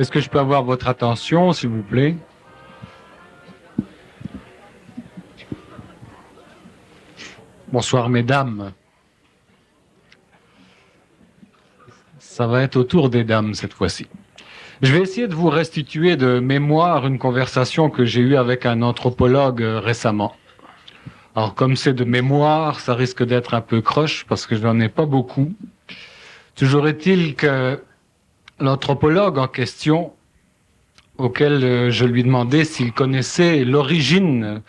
Est-ce que je peux avoir votre attention, s'il vous plaît? Bonsoir, mesdames. Ça va être au tour des dames cette fois-ci. Je vais essayer de vous restituer de mémoire une conversation que j'ai eue avec un anthropologue récemment. Alors, comme c'est de mémoire, ça risque d'être un peu croche parce que je n'en ai pas beaucoup. Toujours est-il que l'anthropologue en question, auquel je lui demandais s'il connaissait l'origine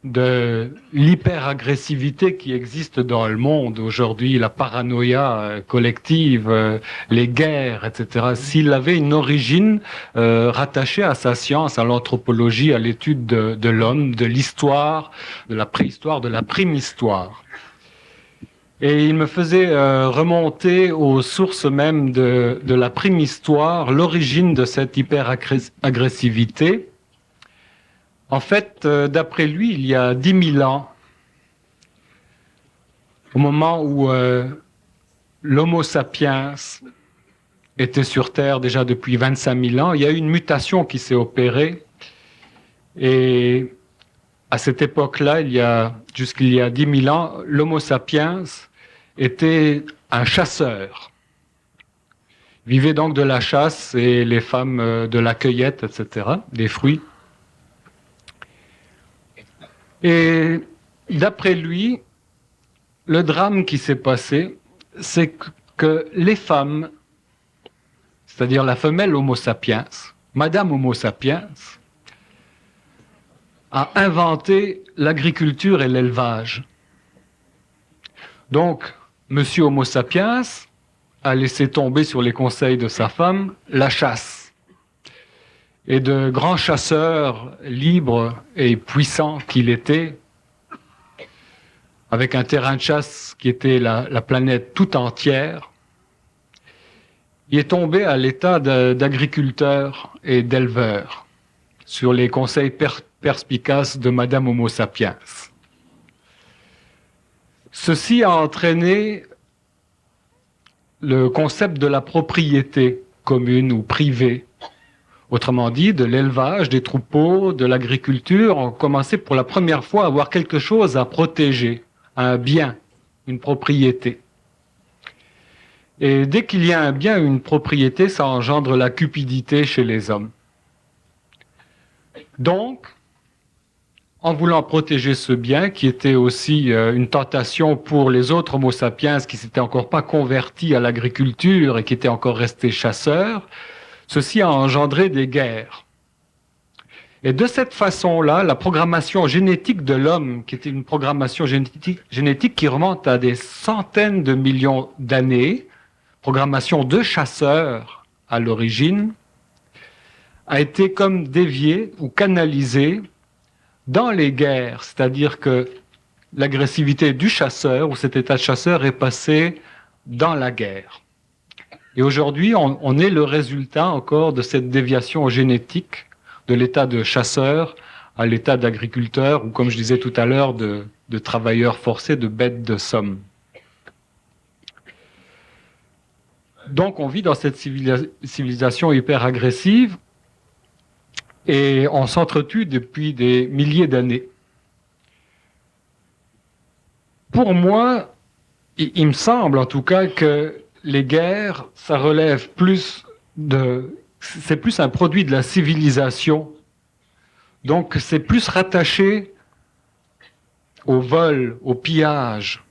de l'hyperagressivité qui existe dans le monde aujourd'hui, la paranoïa collective, les guerres, etc. S'il avait une origine rattachée à sa science, à l'anthropologie, à l'étude de l'homme, de l'histoire, de la préhistoire, de la prime-histoire. Et il me faisait remonter aux sources même de la prime-histoire, l'origine de cette hyperagressivité. En fait, d'après lui, il y a 10 000 ans, au moment où l'Homo sapiens était sur Terre déjà depuis 25 000 ans, il y a eu une mutation qui s'est opérée. Et à cette époque-là, jusqu'il y a 10 000 ans, l'Homo sapiens était un chasseur. Il vivait donc de la chasse et les femmes de la cueillette, etc., des fruits. Et d'après lui, le drame qui s'est passé, c'est que les femmes, c'est-à-dire la femelle Homo sapiens, Madame Homo sapiens, a inventé l'agriculture et l'élevage. Donc, Monsieur Homo sapiens a laissé tomber sur les conseils de sa femme la chasse. Et de grands chasseurs libres et puissants qu'il était, avec un terrain de chasse qui était la planète tout entière, il est tombé à l'état d'agriculteur et d'éleveur sur les conseils perspicaces de Madame Homo sapiens. Ceci a entraîné le concept de la propriété commune ou privée. Autrement dit, de l'élevage, des troupeaux, de l'agriculture, on commençait pour la première fois à avoir quelque chose à protéger, un bien, une propriété. Et dès qu'il y a un bien, une propriété, ça engendre la cupidité chez les hommes. Donc, en voulant protéger ce bien, qui était aussi une tentation pour les autres Homo sapiens qui ne s'étaient encore pas convertis à l'agriculture et qui étaient encore restés chasseurs, ceci a engendré des guerres. Et de cette façon-là, la programmation génétique de l'homme, qui était une programmation génétique qui remonte à des centaines de millions d'années, programmation de chasseurs à l'origine, a été comme déviée ou canalisée dans les guerres, c'est-à-dire que l'agressivité du chasseur ou cet état de chasseur est passé dans la guerre. Et aujourd'hui, on est le résultat encore de cette déviation génétique de l'état de chasseur à l'état d'agriculteur ou, comme je disais tout à l'heure, de travailleurs forcés, de bêtes de somme. Donc on vit dans cette civilisation hyper agressive et on s'entretue depuis des milliers d'années. Pour moi, il me semble en tout cas que les guerres, ça relève c'est plus un produit de la civilisation. Donc c'est plus rattaché au vol, au pillage,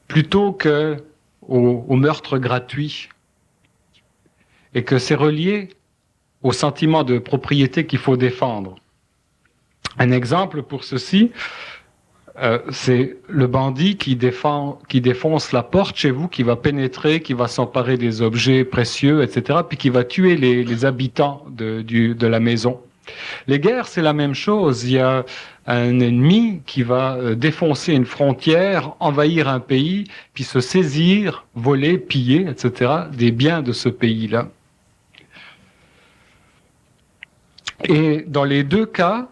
plutôt que au meurtre gratuit. Et que c'est relié au sentiment de propriété qu'il faut défendre. Un exemple pour ceci, c'est le bandit qui défonce la porte chez vous, qui va pénétrer, qui va s'emparer des objets précieux, etc., puis qui va tuer les habitants de la maison. Les guerres, c'est la même chose. Il y a un ennemi qui va défoncer une frontière, envahir un pays, puis se saisir, voler, piller, etc., des biens de ce pays-là. Et dans les deux cas,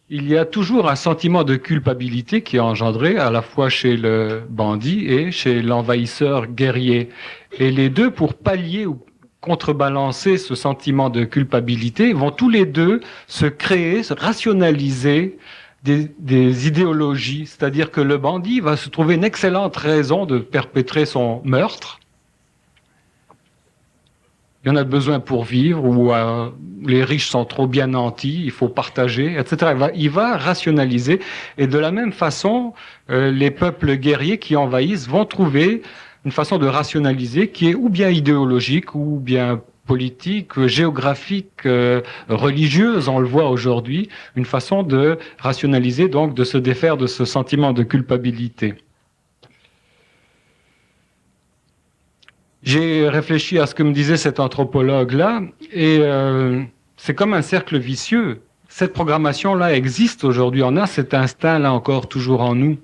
il y a toujours un sentiment de culpabilité qui est engendré à la fois chez le bandit et chez l'envahisseur guerrier. Et les deux, pour pallier contrebalancer ce sentiment de culpabilité, vont tous les deux se créer, se rationaliser des idéologies. C'est-à-dire que le bandit va se trouver une excellente raison de perpétrer son meurtre. Il y en a besoin pour vivre, ou les riches sont trop bien nantis, il faut partager, etc. Il va rationaliser. Et de la même façon, les peuples guerriers qui envahissent vont trouver une façon de rationaliser qui est ou bien idéologique, ou bien politique, géographique, religieuse, on le voit aujourd'hui, une façon de rationaliser, donc de se défaire de ce sentiment de culpabilité. J'ai réfléchi à ce que me disait cet anthropologue-là, et c'est comme un cercle vicieux. Cette programmation-là existe aujourd'hui, on a cet instinct-là encore toujours en nous.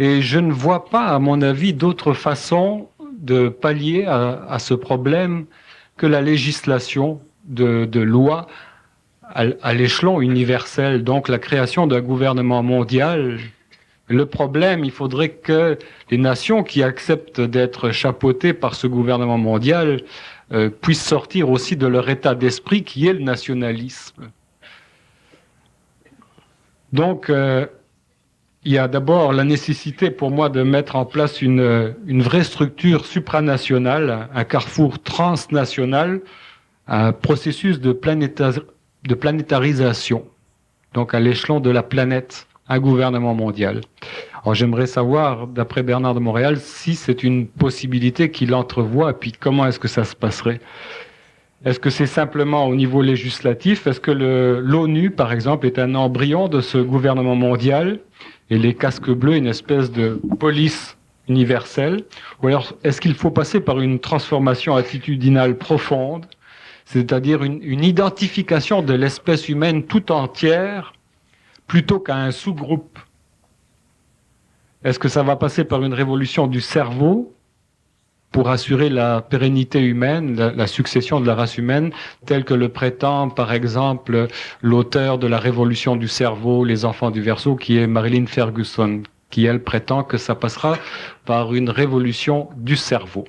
Et je ne vois pas, à mon avis, d'autre façon de pallier à ce problème que la législation de loi à l'échelon universel, donc la création d'un gouvernement mondial. Le problème, il faudrait que les nations qui acceptent d'être chapeautées par ce gouvernement mondial puissent sortir aussi de leur état d'esprit qui est le nationalisme. Donc, il y a d'abord la nécessité pour moi de mettre en place une vraie structure supranationale, un carrefour transnational, un processus de planétarisation, donc à l'échelon de la planète, un gouvernement mondial. Alors j'aimerais savoir, d'après Bernard de Montréal, si c'est une possibilité qu'il entrevoit, et puis comment est-ce que ça se passerait? Est-ce que c'est simplement au niveau législatif? Est-ce que l'ONU, par exemple, est un embryon de ce gouvernement mondial, et les casques bleus, une espèce de police universelle? Ou alors, est-ce qu'il faut passer par une transformation attitudinale profonde, c'est-à-dire une identification de l'espèce humaine tout entière, plutôt qu'à un sous-groupe? Est-ce que ça va passer par une révolution du cerveau pour assurer la pérennité humaine, la succession de la race humaine, telle que le prétend, par exemple, l'auteur de la révolution du cerveau, Les enfants du Verseau, qui est Marilyn Ferguson, qui, elle, prétend que ça passera par une révolution du cerveau.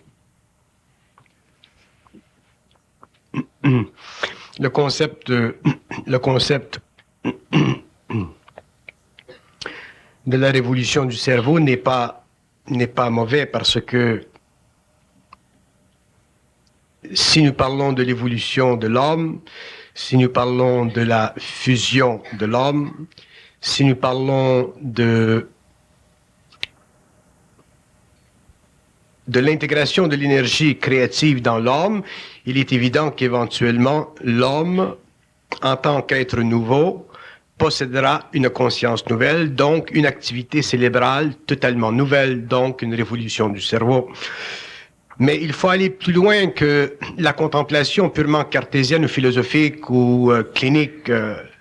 Le concept de la révolution du cerveau n'est pas mauvais, parce que si nous parlons de l'évolution de l'homme, si nous parlons de la fusion de l'homme, si nous parlons de l'intégration de l'énergie créative dans l'homme, il est évident qu'éventuellement l'homme, en tant qu'être nouveau, possédera une conscience nouvelle, donc une activité cérébrale totalement nouvelle, donc une révolution du cerveau. Mais il faut aller plus loin que la contemplation purement cartésienne ou philosophique ou clinique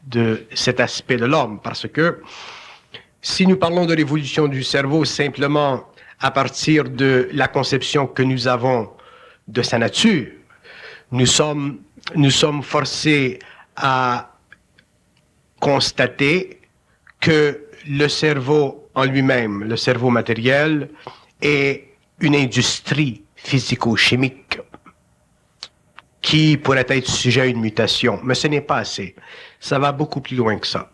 de cet aspect de l'homme, parce que si nous parlons de révolution du cerveau simplement à partir de la conception que nous avons de sa nature, nous sommes forcés à constater que le cerveau en lui-même, le cerveau matériel, est une industrie physico-chimique qui pourrait être sujet à une mutation. Mais ce n'est pas assez. Ça va beaucoup plus loin que ça.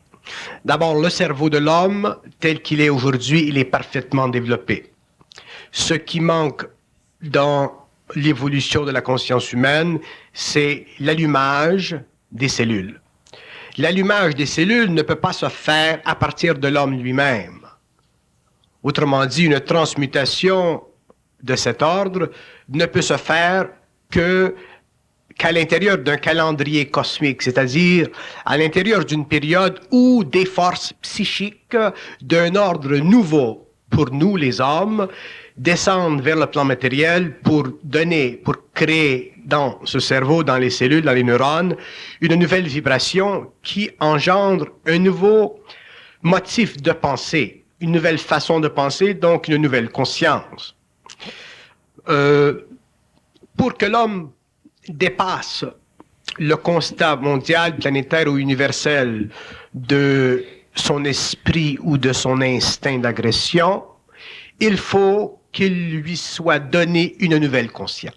D'abord, le cerveau de l'homme, tel qu'il est aujourd'hui, il est parfaitement développé. Ce qui manque dans l'évolution de la conscience humaine, c'est l'allumage des cellules. L'allumage des cellules ne peut pas se faire à partir de l'homme lui-même. Autrement dit, une transmutation de cet ordre ne peut se faire qu'à l'intérieur d'un calendrier cosmique, c'est-à-dire à l'intérieur d'une période où des forces psychiques d'un ordre nouveau pour nous les hommes descendent vers le plan matériel pour créer dans ce cerveau, dans les cellules, dans les neurones, une nouvelle vibration qui engendre un nouveau motif de pensée, une nouvelle façon de penser, donc une nouvelle conscience. Pour que l'homme dépasse le constat mondial, planétaire ou universel de son esprit ou de son instinct d'agression, il faut qu'il lui soit donné une nouvelle conscience.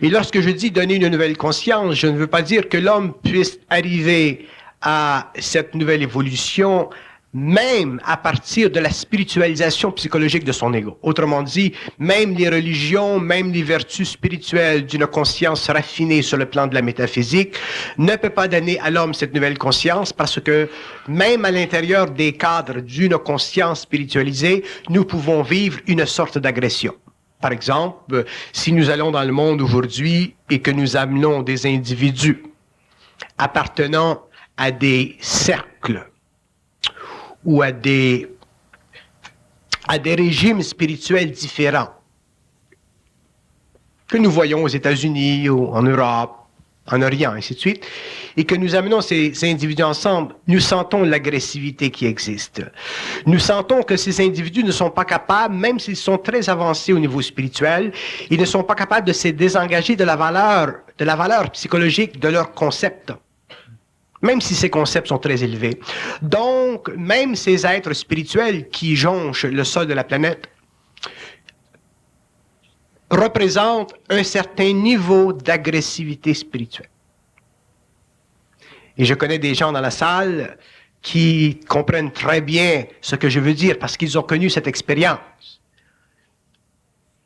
Et lorsque je dis donner une nouvelle conscience, je ne veux pas dire que l'homme puisse arriver à cette nouvelle évolution même à partir de la spiritualisation psychologique de son ego. Autrement dit, même les religions, même les vertus spirituelles d'une conscience raffinée sur le plan de la métaphysique ne peut pas donner à l'homme cette nouvelle conscience parce que même à l'intérieur des cadres d'une conscience spiritualisée, nous pouvons vivre une sorte d'agression. Par exemple, si nous allons dans le monde aujourd'hui et que nous amenons des individus appartenant à des cercles ou à des régimes spirituels différents que nous voyons aux États-Unis ou en Europe, en Orient, ainsi de suite, et que nous amenons ces individus ensemble, nous sentons l'agressivité qui existe. Nous sentons que ces individus ne sont pas capables, même s'ils sont très avancés au niveau spirituel, ils ne sont pas capables de se désengager de la valeur psychologique de leurs concepts, même si ces concepts sont très élevés. Donc, même ces êtres spirituels qui jonchent le sol de la planète représentent un certain niveau d'agressivité spirituelle. Et je connais des gens dans la salle qui comprennent très bien ce que je veux dire parce qu'ils ont connu cette expérience.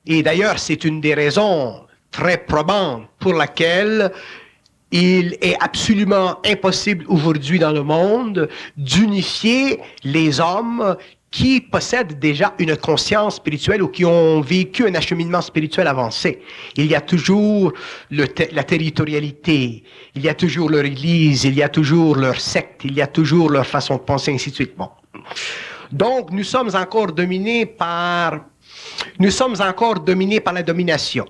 Et d'ailleurs, c'est une des raisons très probantes pour laquelle il est absolument impossible aujourd'hui dans le monde d'unifier les hommes qui possèdent déjà une conscience spirituelle ou qui ont vécu un acheminement spirituel avancé. Il y a toujours la territorialité, il y a toujours leur église, il y a toujours leur secte, il y a toujours leur façon de penser, ainsi de suite. Bon. Donc, nous sommes encore dominés par la domination.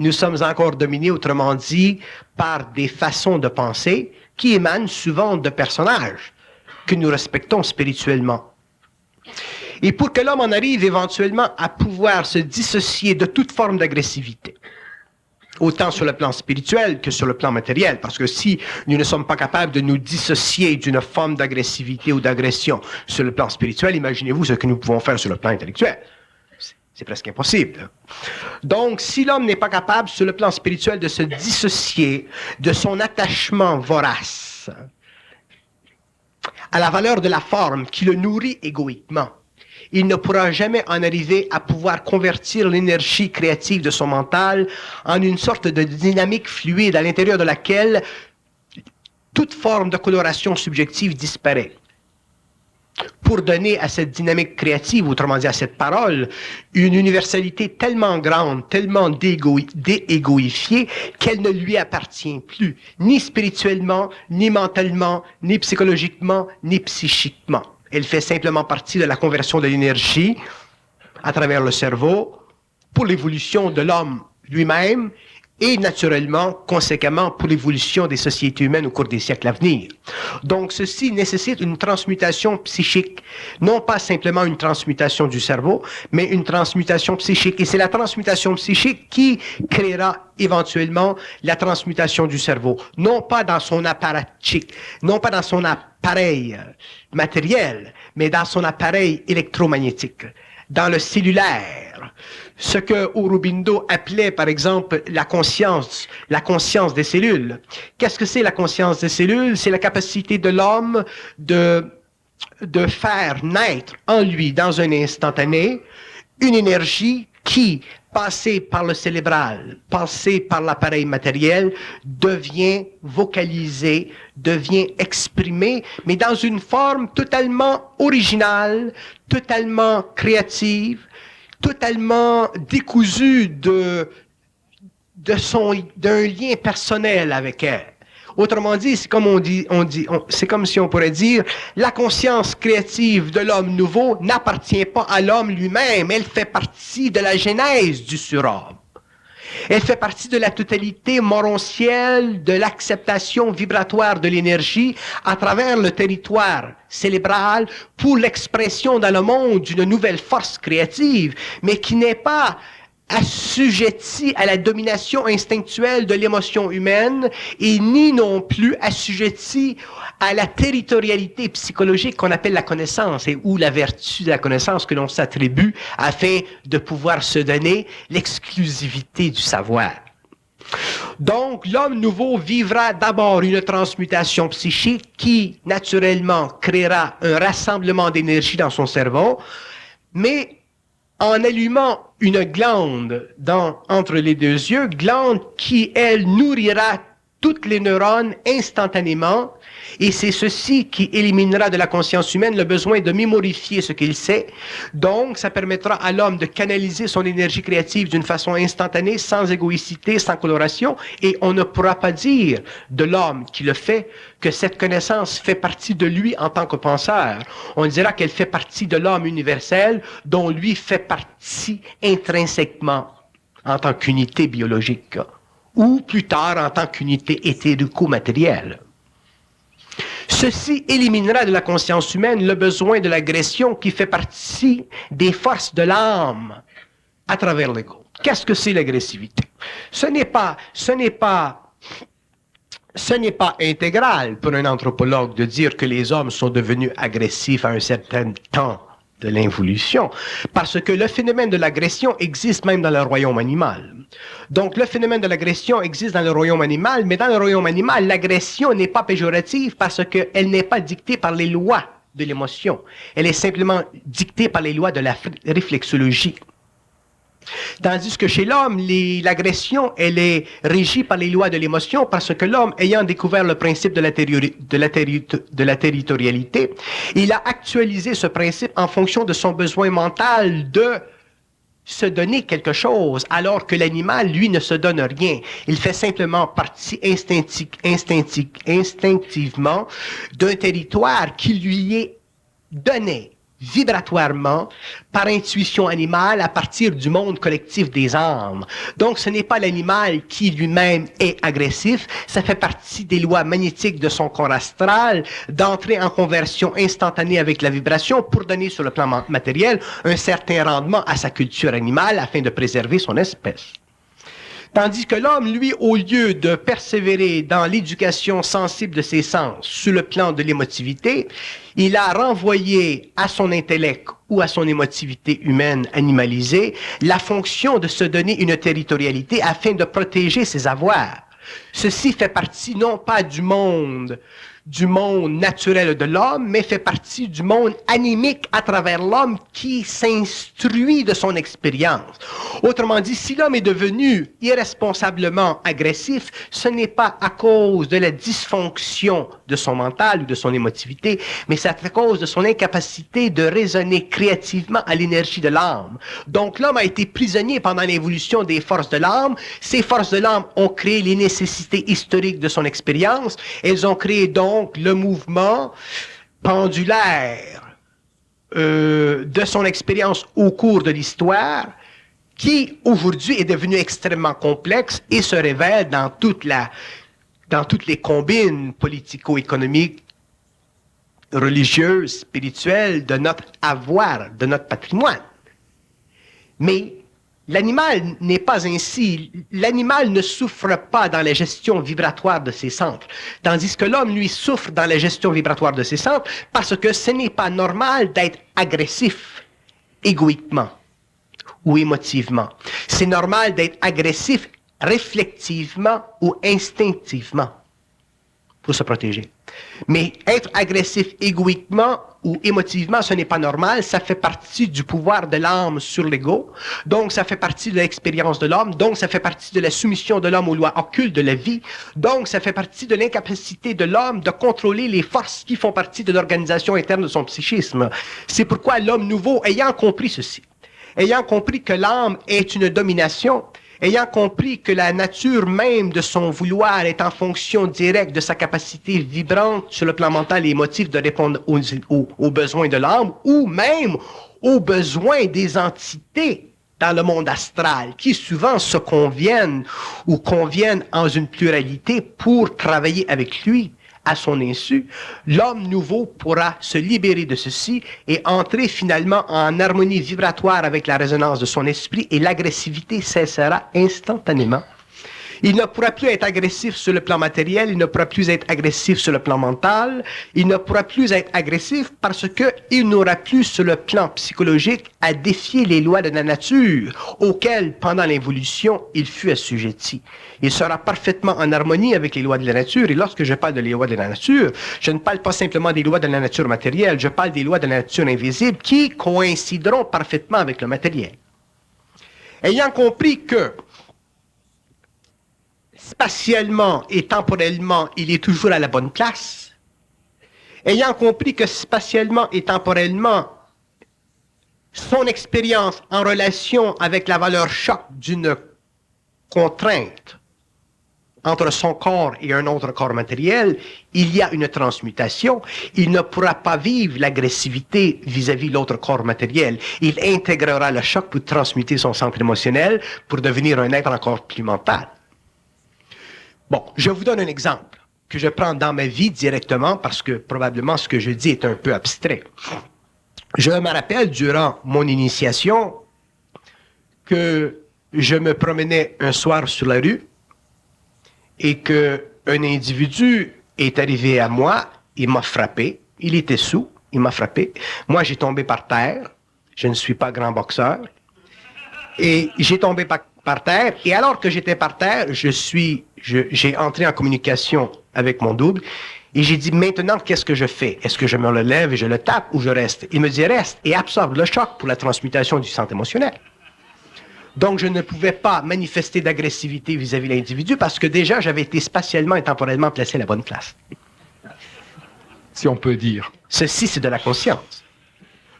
Nous sommes encore dominés, autrement dit, par des façons de penser qui émanent souvent de personnages que nous respectons spirituellement. Et pour que l'homme en arrive éventuellement à pouvoir se dissocier de toute forme d'agressivité, autant sur le plan spirituel que sur le plan matériel, parce que si nous ne sommes pas capables de nous dissocier d'une forme d'agressivité ou d'agression sur le plan spirituel, imaginez-vous ce que nous pouvons faire sur le plan intellectuel. C'est presque impossible. Donc, si l'homme n'est pas capable, sur le plan spirituel, de se dissocier de son attachement vorace à la valeur de la forme qui le nourrit égoïquement, il ne pourra jamais en arriver à pouvoir convertir l'énergie créative de son mental en une sorte de dynamique fluide à l'intérieur de laquelle toute forme de coloration subjective disparaît. Pour donner à cette dynamique créative, autrement dit à cette parole, une universalité tellement grande, tellement déégoïfiée, qu'elle ne lui appartient plus, ni spirituellement, ni mentalement, ni psychologiquement, ni psychiquement. Elle fait simplement partie de la conversion de l'énergie à travers le cerveau pour l'évolution de l'homme lui-même et naturellement, conséquemment, pour l'évolution des sociétés humaines au cours des siècles à venir. Donc, ceci nécessite une transmutation psychique, non pas simplement une transmutation du cerveau, mais une transmutation psychique. Et c'est la transmutation psychique qui créera éventuellement la transmutation du cerveau, non pas dans son appareil, non pas dans son appareil matériel, mais dans son appareil électromagnétique, dans le cellulaire. Ce que Aurobindo appelait, par exemple, la conscience des cellules. Qu'est-ce que c'est la conscience des cellules? C'est la capacité de l'homme de faire naître en lui, dans un instantané, une énergie qui, passée par le cérébral, passée par l'appareil matériel, devient vocalisée, devient exprimée, mais dans une forme totalement originale, totalement créative, totalement décousu d'un lien personnel avec elle. Autrement dit, c'est comme c'est comme si on pourrait dire, la conscience créative de l'homme nouveau n'appartient pas à l'homme lui-même, elle fait partie de la genèse du surhomme. Elle fait partie de la totalité morontielle de l'acceptation vibratoire de l'énergie à travers le territoire cérébral pour l'expression dans le monde d'une nouvelle force créative, mais qui n'est pas assujetti à la domination instinctuelle de l'émotion humaine et ni non plus assujetti à la territorialité psychologique qu'on appelle la connaissance et ou la vertu de la connaissance que l'on s'attribue afin de pouvoir se donner l'exclusivité du savoir. Donc, l'homme nouveau vivra d'abord une transmutation psychique qui, naturellement, créera un rassemblement d'énergie dans son cerveau, mais en allumant une glande entre les deux yeux, glande qui, elle, nourrira toutes les neurones instantanément, et c'est ceci qui éliminera de la conscience humaine le besoin de mémorifier ce qu'il sait. Donc, ça permettra à l'homme de canaliser son énergie créative d'une façon instantanée, sans égoïcité, sans coloration, et on ne pourra pas dire de l'homme qui le fait que cette connaissance fait partie de lui en tant que penseur. On dira qu'elle fait partie de l'homme universel, dont lui fait partie intrinsèquement en tant qu'unité biologique, ou plus tard en tant qu'unité éthérico-matérielle. Ceci éliminera de la conscience humaine le besoin de l'agression qui fait partie des forces de l'âme à travers l'ego. Qu'est-ce que c'est l'agressivité? Ce n'est pas intégral pour un anthropologue de dire que les hommes sont devenus agressifs à un certain temps de l'involution, parce que le phénomène de l'agression existe même dans le royaume animal. Donc, le phénomène de l'agression existe dans le royaume animal, mais dans le royaume animal, l'agression n'est pas péjorative parce qu'elle n'est pas dictée par les lois de l'émotion. Elle est simplement dictée par les lois de la réflexologie. Tandis que chez l'homme, l'agression, elle est régie par les lois de l'émotion parce que l'homme, ayant découvert le principe de la territorialité, il a actualisé ce principe en fonction de son besoin mental de se donner quelque chose, alors que l'animal, lui, ne se donne rien. Il fait simplement partie instinctivement d'un territoire qui lui est donné vibratoirement, par intuition animale, à partir du monde collectif des âmes. Donc, ce n'est pas l'animal qui lui-même est agressif, ça fait partie des lois magnétiques de son corps astral, d'entrer en conversion instantanée avec la vibration pour donner sur le plan matériel un certain rendement à sa culture animale afin de préserver son espèce. Tandis que l'homme, lui, au lieu de persévérer dans l'éducation sensible de ses sens sur le plan de l'émotivité, il a renvoyé à son intellect ou à son émotivité humaine animalisée la fonction de se donner une territorialité afin de protéger ses avoirs. Ceci fait partie non pas du monde naturel de l'homme, mais fait partie du monde animique à travers l'homme qui s'instruit de son expérience. Autrement dit, si l'homme est devenu irresponsablement agressif, ce n'est pas à cause de la dysfonction de son mental ou de son émotivité, mais c'est à cause de son incapacité de raisonner créativement à l'énergie de l'âme. Donc l'homme a été prisonnier pendant l'évolution des forces de l'âme. Ces forces de l'âme ont créé les nécessités historiques de son expérience. Elles ont créé donc le mouvement pendulaire de son expérience au cours de l'histoire, qui aujourd'hui est devenu extrêmement complexe et se révèle dans toutes les combines politico-économiques, religieuses, spirituelles de notre avoir, de notre patrimoine. Mais l'animal n'est pas ainsi. L'animal ne souffre pas dans la gestion vibratoire de ses centres, tandis que l'homme, lui, souffre dans la gestion vibratoire de ses centres parce que ce n'est pas normal d'être agressif égoïquement ou émotivement. C'est normal d'être agressif réflectivement ou instinctivement pour se protéger. Mais être agressif égoïquement ou émotivement, ce n'est pas normal. Ça fait partie du pouvoir de l'âme sur l'ego. Donc, ça fait partie de l'expérience de l'homme. Donc, ça fait partie de la soumission de l'homme aux lois occultes de la vie. Donc, ça fait partie de l'incapacité de l'homme de contrôler les forces qui font partie de l'organisation interne de son psychisme. C'est pourquoi l'homme nouveau, ayant compris ceci, ayant compris que l'âme est une domination, ayant compris que la nature même de son vouloir est en fonction directe de sa capacité vibrante sur le plan mental et émotif de répondre aux besoins de l'âme ou même aux besoins des entités dans le monde astral qui souvent se conviennent ou conviennent en une pluralité pour travailler avec lui à son insu, l'homme nouveau pourra se libérer de ceci et entrer finalement en harmonie vibratoire avec la résonance de son esprit et l'agressivité cessera instantanément. Il ne pourra plus être agressif sur le plan matériel, il ne pourra plus être agressif sur le plan mental, il ne pourra plus être agressif parce qu'il n'aura plus sur le plan psychologique à défier les lois de la nature auxquelles, pendant l'évolution, il fut assujetti. Il sera parfaitement en harmonie avec les lois de la nature, et lorsque je parle de les lois de la nature, je ne parle pas simplement des lois de la nature matérielle, je parle des lois de la nature invisible qui coïncideront parfaitement avec le matériel. Ayant compris que spatialement et temporellement, il est toujours à la bonne place, ayant compris que spatialement et temporellement, son expérience en relation avec la valeur choc d'une contrainte entre son corps et un autre corps matériel, il y a une transmutation. Il ne pourra pas vivre l'agressivité vis-à-vis l'autre corps matériel. Il intégrera le choc pour transmuter son centre émotionnel pour devenir un être encore plus mental. Bon, je vous donne un exemple que je prends dans ma vie directement parce que probablement ce que je dis est un peu abstrait. Je me rappelle durant mon initiation que je me promenais un soir sur la rue et qu'un individu est arrivé à moi, il m'a frappé, il était sous, il m'a frappé. Moi, j'ai tombé par terre, je ne suis pas grand boxeur, et j'ai tombé par terre, et alors que j'étais par terre, j'ai entré en communication avec mon double, et j'ai dit, maintenant, qu'est-ce que je fais? Est-ce que je me relève et je le tape ou je reste? Il me dit, reste et absorbe le choc pour la transmutation du centre émotionnel. Donc, je ne pouvais pas manifester d'agressivité vis-à-vis de l'individu parce que déjà, j'avais été spatialement et temporellement placé à la bonne place. Si on peut dire. Ceci, c'est de la conscience.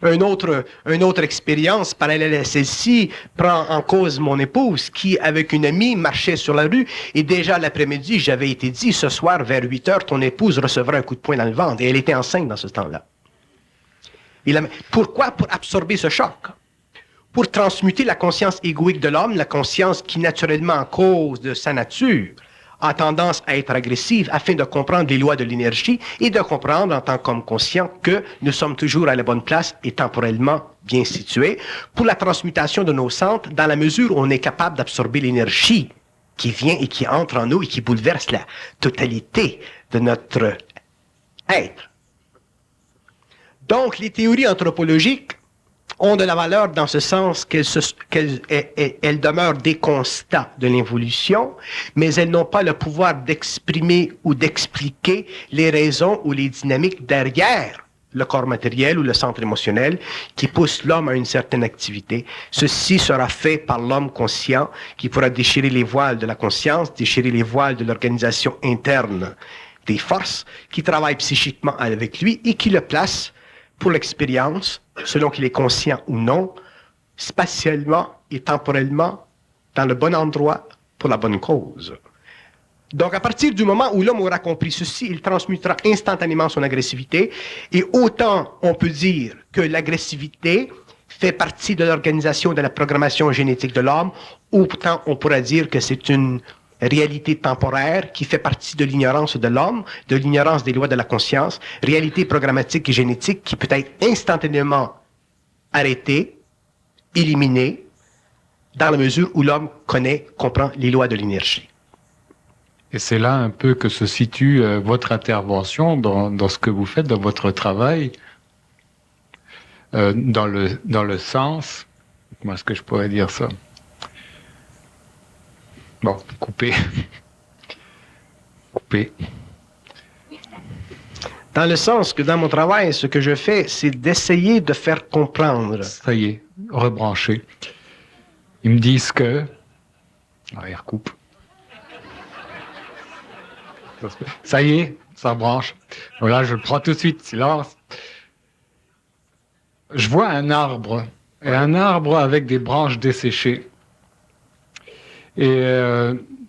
Une autre expérience parallèle à celle-ci prend en cause mon épouse qui, avec une amie, marchait sur la rue et déjà l'après-midi, j'avais été dit, ce soir, vers 8 heures, ton épouse recevra un coup de poing dans le ventre et elle était enceinte dans ce temps-là. Pourquoi? Pour absorber ce choc. Pour transmuter la conscience égoïque de l'homme, la conscience qui, naturellement, à cause de sa nature, a tendance à être agressive afin de comprendre les lois de l'énergie et de comprendre en tant qu'homme conscient que nous sommes toujours à la bonne place et temporellement bien situés pour la transmutation de nos centres dans la mesure où on est capable d'absorber l'énergie qui vient et qui entre en nous et qui bouleverse la totalité de notre être. Donc, les théories anthropologiques ont de la valeur dans ce sens qu'elles demeurent des constats de l'évolution, mais elles n'ont pas le pouvoir d'exprimer ou d'expliquer les raisons ou les dynamiques derrière le corps matériel ou le centre émotionnel qui pousse l'homme à une certaine activité. Ceci sera fait par l'homme conscient qui pourra déchirer les voiles de la conscience, déchirer les voiles de l'organisation interne des forces qui travaillent psychiquement avec lui et qui le place pour l'expérience, selon qu'il est conscient ou non, spatialement et temporellement, dans le bon endroit, pour la bonne cause. Donc, à partir du moment où l'homme aura compris ceci, il transmutera instantanément son agressivité, et autant on peut dire que l'agressivité fait partie de l'organisation de la programmation génétique de l'homme, autant on pourra dire que c'est une réalité temporaire qui fait partie de l'ignorance de l'homme, de l'ignorance des lois de la conscience, réalité programmatique et génétique qui peut être instantanément arrêtée, éliminée, dans la mesure où l'homme comprend les lois de l'énergie. Et c'est là un peu que se situe votre intervention dans ce que vous faites, dans votre travail, dans le sens, comment est-ce que je pourrais dire ça? Bon, couper. Dans le sens que dans mon travail, ce que je fais, c'est d'essayer de faire comprendre. Ça y est, rebranché. Ils me disent que... Ah, il recoupe. Ça y est, ça branche. Voilà, je le prends tout de suite, silence. Je vois un arbre, et un arbre avec des branches desséchées. Et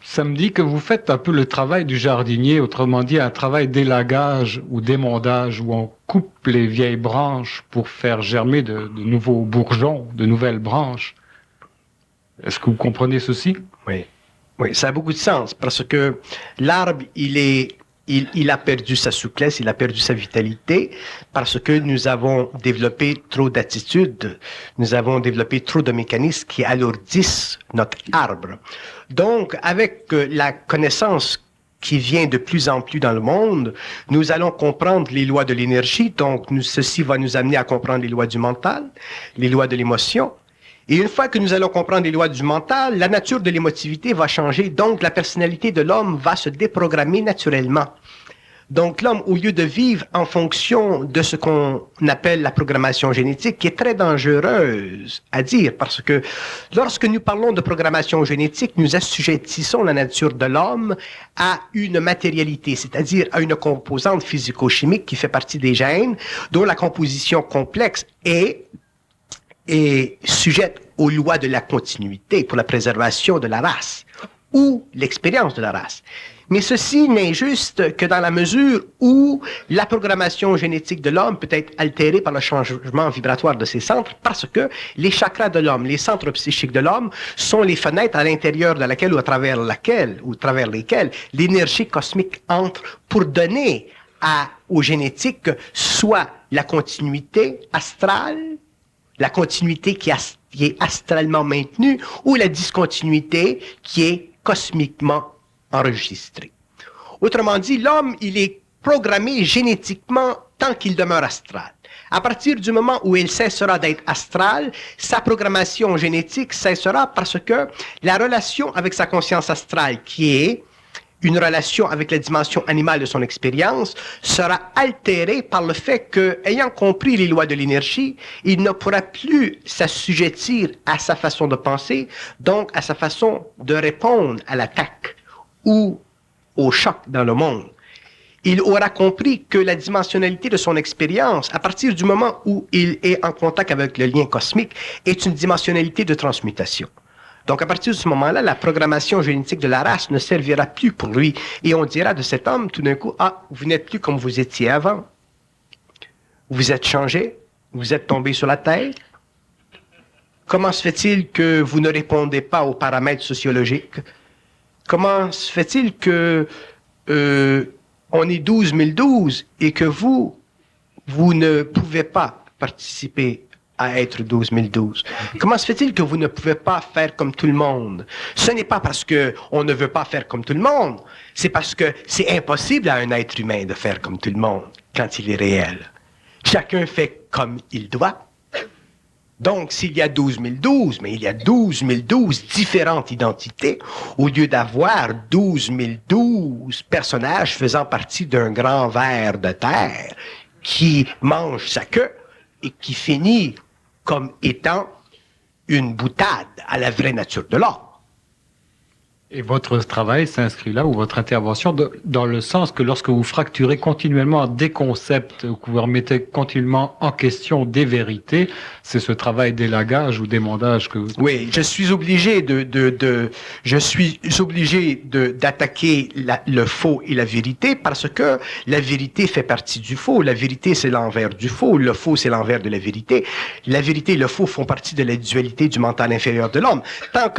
ça me dit que vous faites un peu le travail du jardinier, autrement dit un travail d'élagage ou d'émondage, où on coupe les vieilles branches pour faire germer de nouveaux bourgeons, de nouvelles branches. Est-ce que vous comprenez ceci? Oui. Oui, ça a beaucoup de sens, parce que l'arbre, il est il a perdu sa souplesse, il a perdu sa vitalité parce que nous avons développé trop d'attitudes, nous avons développé trop de mécanismes qui alourdissent notre arbre. Donc, avec la connaissance qui vient de plus en plus dans le monde, nous allons comprendre les lois de l'énergie. Donc, ceci va nous amener à comprendre les lois du mental, les lois de l'émotion. Et une fois que nous allons comprendre les lois du mental, la nature de l'émotivité va changer. Donc, la personnalité de l'homme va se déprogrammer naturellement. Donc, l'homme, au lieu de vivre en fonction de ce qu'on appelle la programmation génétique, qui est très dangereuse à dire, parce que lorsque nous parlons de programmation génétique, nous assujettissons la nature de l'homme à une matérialité, c'est-à-dire à une composante physico-chimique qui fait partie des gènes, dont la composition complexe est sujette aux lois de la continuité pour la préservation de la race ou l'expérience de la race. Mais ceci n'est juste que dans la mesure où la programmation génétique de l'homme peut être altérée par le changement vibratoire de ses centres parce que les chakras de l'homme, les centres psychiques de l'homme sont les fenêtres à l'intérieur de laquelle ou à travers lesquelles l'énergie cosmique entre pour donner aux génétiques soit la continuité astrale, la continuité qui est astralement maintenue ou la discontinuité qui est cosmiquement enregistré. Autrement dit, l'homme, il est programmé génétiquement tant qu'il demeure astral. À partir du moment où il cessera d'être astral, sa programmation génétique cessera parce que la relation avec sa conscience astrale, qui est une relation avec la dimension animale de son expérience, sera altérée par le fait que, ayant compris les lois de l'énergie, il ne pourra plus s'assujettir à sa façon de penser, donc à sa façon de répondre à l'attaque ou au choc dans le monde. Il aura compris que la dimensionnalité de son expérience, à partir du moment où il est en contact avec le lien cosmique, est une dimensionnalité de transmutation. Donc, à partir de ce moment-là, la programmation génétique de la race ne servira plus pour lui. Et on dira de cet homme, tout d'un coup, « Ah, vous n'êtes plus comme vous étiez avant. Vous êtes changé. Vous êtes tombé sur la tête. Comment se fait-il que vous ne répondez pas aux paramètres sociologiques? Comment se fait-il que on est 12 012 et que vous ne pouvez pas participer à être 12 012? Comment se fait-il que vous ne pouvez pas faire comme tout le monde? Ce n'est pas parce qu'on ne veut pas faire comme tout le monde, c'est parce que c'est impossible à un être humain de faire comme tout le monde quand il est réel. Chacun fait comme il doit. Donc, s'il y a 12 012, mais il y a 12 012 différentes identités, au lieu d'avoir 12 012 personnages faisant partie d'un grand ver de terre qui mange sa queue et qui finit comme étant une boutade à la vraie nature de l'homme. Et votre travail s'inscrit là, ou votre intervention, dans le sens que lorsque vous fracturez continuellement des concepts, que vous remettez continuellement en question des vérités, c'est ce travail d'élagage ou d'émondage que vous... Oui, je suis obligé d'attaquer le faux et la vérité parce que la vérité fait partie du faux. La vérité, c'est l'envers du faux. Le faux, c'est l'envers de la vérité. La vérité et le faux font partie de la dualité du mental inférieur de l'homme. Tant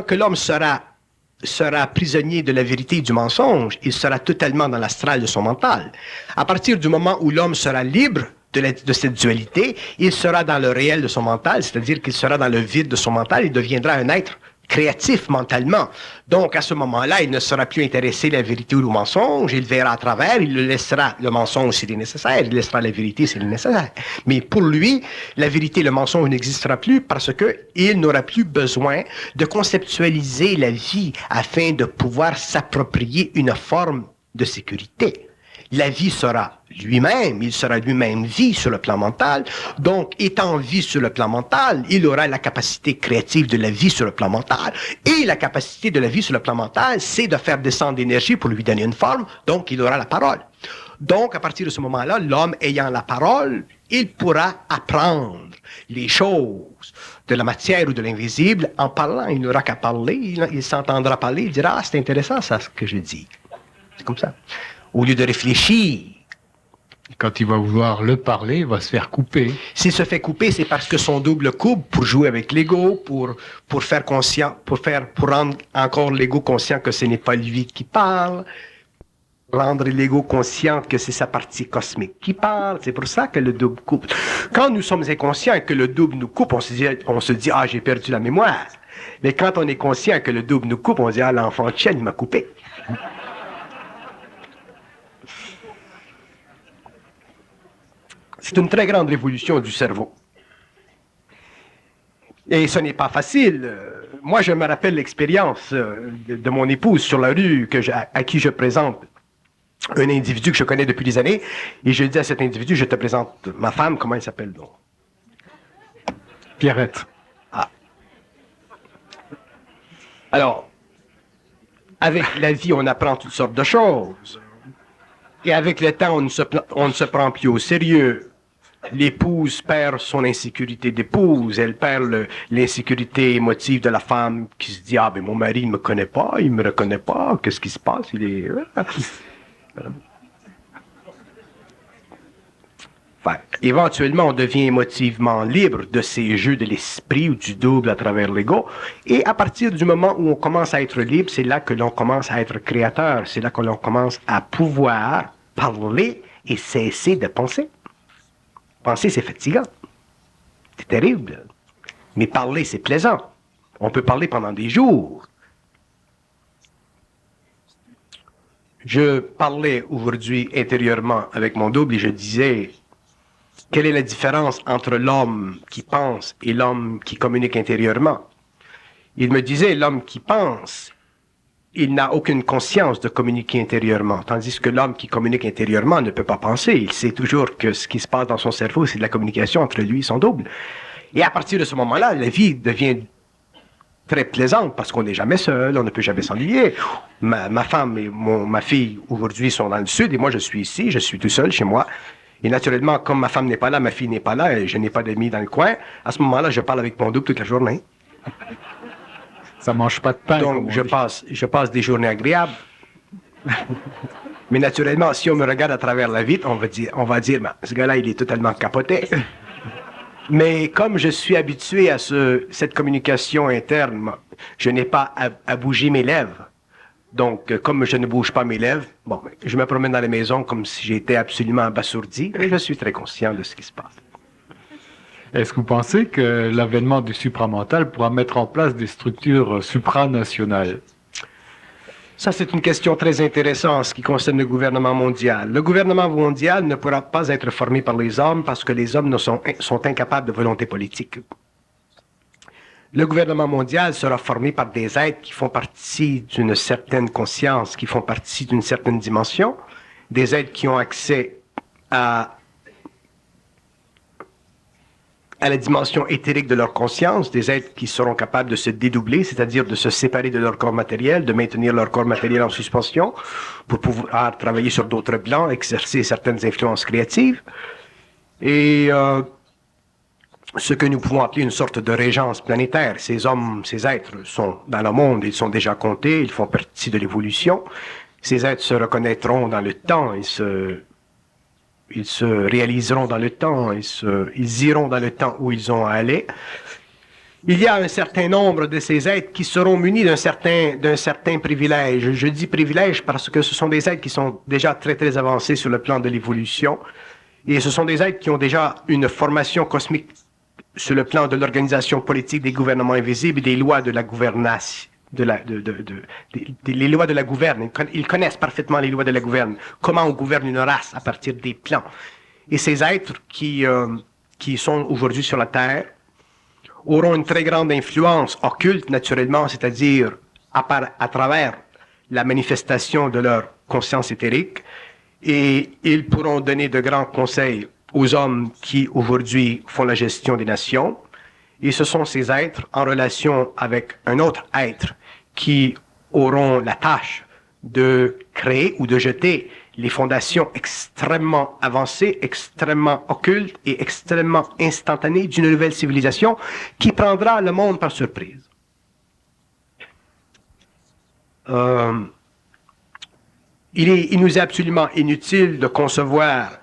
que l'homme sera prisonnier de la vérité et du mensonge, il sera totalement dans l'astral de son mental. À partir du moment où l'homme sera libre de cette dualité, il sera dans le réel de son mental, c'est-à-dire qu'il sera dans le vide de son mental, il deviendra un être créatif mentalement. Donc, à ce moment-là, il ne sera plus intéressé à la vérité ou au mensonge, il verra à travers, il le laissera le mensonge s'il est nécessaire, il laissera la vérité s'il est nécessaire. Mais pour lui, la vérité et le mensonge n'existera plus parce que il n'aura plus besoin de conceptualiser la vie afin de pouvoir s'approprier une forme de sécurité. La vie sera lui-même, il sera lui-même vie sur le plan mental. Donc, étant vie sur le plan mental, il aura la capacité créative de la vie sur le plan mental. Et la capacité de la vie sur le plan mental, c'est de faire descendre l'énergie pour lui donner une forme. Donc, il aura la parole. Donc, à partir de ce moment-là, l'homme ayant la parole, il pourra apprendre les choses de la matière ou de l'invisible en parlant. Il n'aura qu'à parler, il s'entendra parler, il dira « Ah, c'est intéressant ça, ce que je dis. » C'est comme ça. Au lieu de réfléchir. Quand il va vouloir le parler, il va se faire couper. S'il se fait couper, c'est parce que son double coupe pour jouer avec l'ego, pour rendre encore l'ego conscient que ce n'est pas lui qui parle. rendre l'ego conscient que c'est sa partie cosmique qui parle. C'est pour ça que le double coupe. Quand nous sommes inconscients et que le double nous coupe, on se dit ah, j'ai perdu la mémoire. Mais quand on est conscient que le double nous coupe, on se dit ah, l'enfant de chienne m'a coupé. C'est une très grande révolution du cerveau. Et ce n'est pas facile. Moi, je me rappelle l'expérience de mon épouse sur la rue à qui je présente un individu que je connais depuis des années. Et je dis à cet individu, je te présente ma femme, comment elle s'appelle donc? Pierrette. Ah. Alors, avec la vie, on apprend toutes sortes de choses. Et avec le temps, on ne se prend plus au sérieux. L'épouse perd son insécurité d'épouse, elle perd l'insécurité émotive de la femme qui se dit « Ah, ben mon mari ne me connaît pas, il ne me reconnaît pas, qu'est-ce qui se passe? Il est... » Enfin, éventuellement, on devient émotivement libre de ces jeux de l'esprit ou du double à travers l'ego. Et à partir du moment où on commence à être libre, c'est là que l'on commence à être créateur. C'est là que l'on commence à pouvoir parler et cesser de penser. Penser, c'est fatigant. C'est terrible. Mais parler, c'est plaisant. On peut parler pendant des jours. Je parlais aujourd'hui intérieurement avec mon double et je disais, quelle est la différence entre l'homme qui pense et l'homme qui communique intérieurement? Il me disait, l'homme qui pense, il n'a aucune conscience de communiquer intérieurement, tandis que l'homme qui communique intérieurement ne peut pas penser. Il sait toujours que ce qui se passe dans son cerveau, c'est de la communication entre lui et son double. Et à partir de ce moment-là, la vie devient très plaisante parce qu'on n'est jamais seul, on ne peut jamais s'ennuyer. Ma femme et ma fille aujourd'hui sont dans le sud et moi je suis ici, je suis tout seul chez moi. Et naturellement, comme ma femme n'est pas là, ma fille n'est pas là et je n'ai pas d'amis dans le coin, à ce moment-là, je parle avec mon double toute la journée. Ça mange pas de pain. Donc, je passe des journées agréables. Mais naturellement, si on me regarde à travers la vitre, on va dire, ben, ce gars-là, il est totalement capoté. Mais comme je suis habitué à cette communication interne, je n'ai pas à bouger mes lèvres. Donc, comme je ne bouge pas mes lèvres, bon, je me promène dans la maison comme si j'étais absolument abasourdi, et je suis très conscient de ce qui se passe. Est-ce que vous pensez que l'avènement du supramental pourra mettre en place des structures supranationales? Ça, c'est une question très intéressante en ce qui concerne le gouvernement mondial. Le gouvernement mondial ne pourra pas être formé par les hommes parce que les hommes sont incapables de volonté politique. Le gouvernement mondial sera formé par des êtres qui font partie d'une certaine conscience, qui font partie d'une certaine dimension, des êtres qui ont accès à la dimension éthérique de leur conscience, des êtres qui seront capables de se dédoubler, c'est-à-dire de se séparer de leur corps matériel, de maintenir leur corps matériel en suspension, pour pouvoir travailler sur d'autres plans, exercer certaines influences créatives. Et ce que nous pouvons appeler une sorte de régence planétaire. Ces hommes, ces êtres sont dans le monde, ils sont déjà comptés, ils font partie de l'évolution. Ces êtres se reconnaîtront dans le temps, ils se réaliseront dans le temps, ils iront dans le temps où ils ont à aller. Il y a un certain nombre de ces êtres qui seront munis d'un certain privilège. Je dis privilège parce que ce sont des êtres qui sont déjà très très avancés sur le plan de l'évolution. Et ce sont des êtres qui ont déjà une formation cosmique sur le plan de l'organisation politique des gouvernements invisibles et des lois de la gouvernance. Les lois de la gouverne. Ils connaissent parfaitement les lois de la gouverne. Comment on gouverne une race à partir des plans. Et ces êtres qui sont aujourd'hui sur la Terre auront une très grande influence occulte, naturellement, c'est-à-dire à travers la manifestation de leur conscience éthérique. Et ils pourront donner de grands conseils aux hommes qui, aujourd'hui, font la gestion des nations. Et ce sont ces êtres en relation avec un autre être qui auront la tâche de créer ou de jeter les fondations extrêmement avancées, extrêmement occultes et extrêmement instantanées d'une nouvelle civilisation qui prendra le monde par surprise. Il nous est absolument inutile de concevoir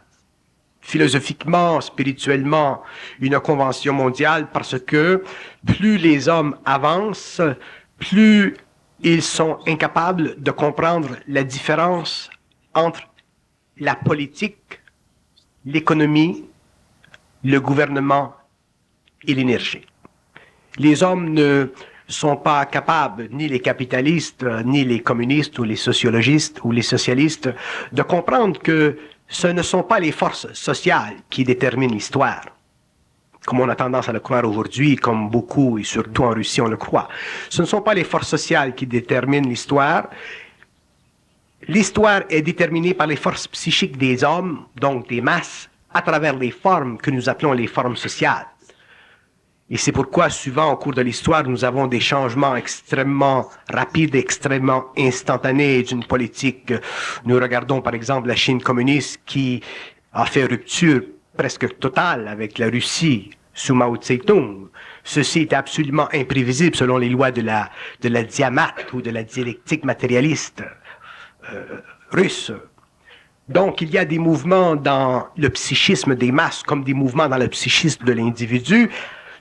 philosophiquement, spirituellement, une convention mondiale parce que plus les hommes avancent, plus ils sont incapables de comprendre la différence entre la politique, l'économie, le gouvernement et l'énergie. Les hommes ne sont pas capables, ni les capitalistes, ni les communistes ou les sociologistes ou les socialistes, de comprendre que ce ne sont pas les forces sociales qui déterminent l'histoire, comme on a tendance à le croire aujourd'hui, comme beaucoup, et surtout en Russie, on le croit. Ce ne sont pas les forces sociales qui déterminent l'histoire. L'histoire est déterminée par les forces psychiques des hommes, donc des masses, à travers les formes que nous appelons les formes sociales. Et c'est pourquoi, souvent, au cours de l'histoire, nous avons des changements extrêmement rapides, extrêmement instantanés d'une politique. Nous regardons, par exemple, la Chine communiste qui a fait rupture presque totale avec la Russie sous Mao Tse-tung. Ceci est absolument imprévisible selon les lois de la diamate ou de la dialectique matérialiste russe. Donc, il y a des mouvements dans le psychisme des masses comme des mouvements dans le psychisme de l'individu,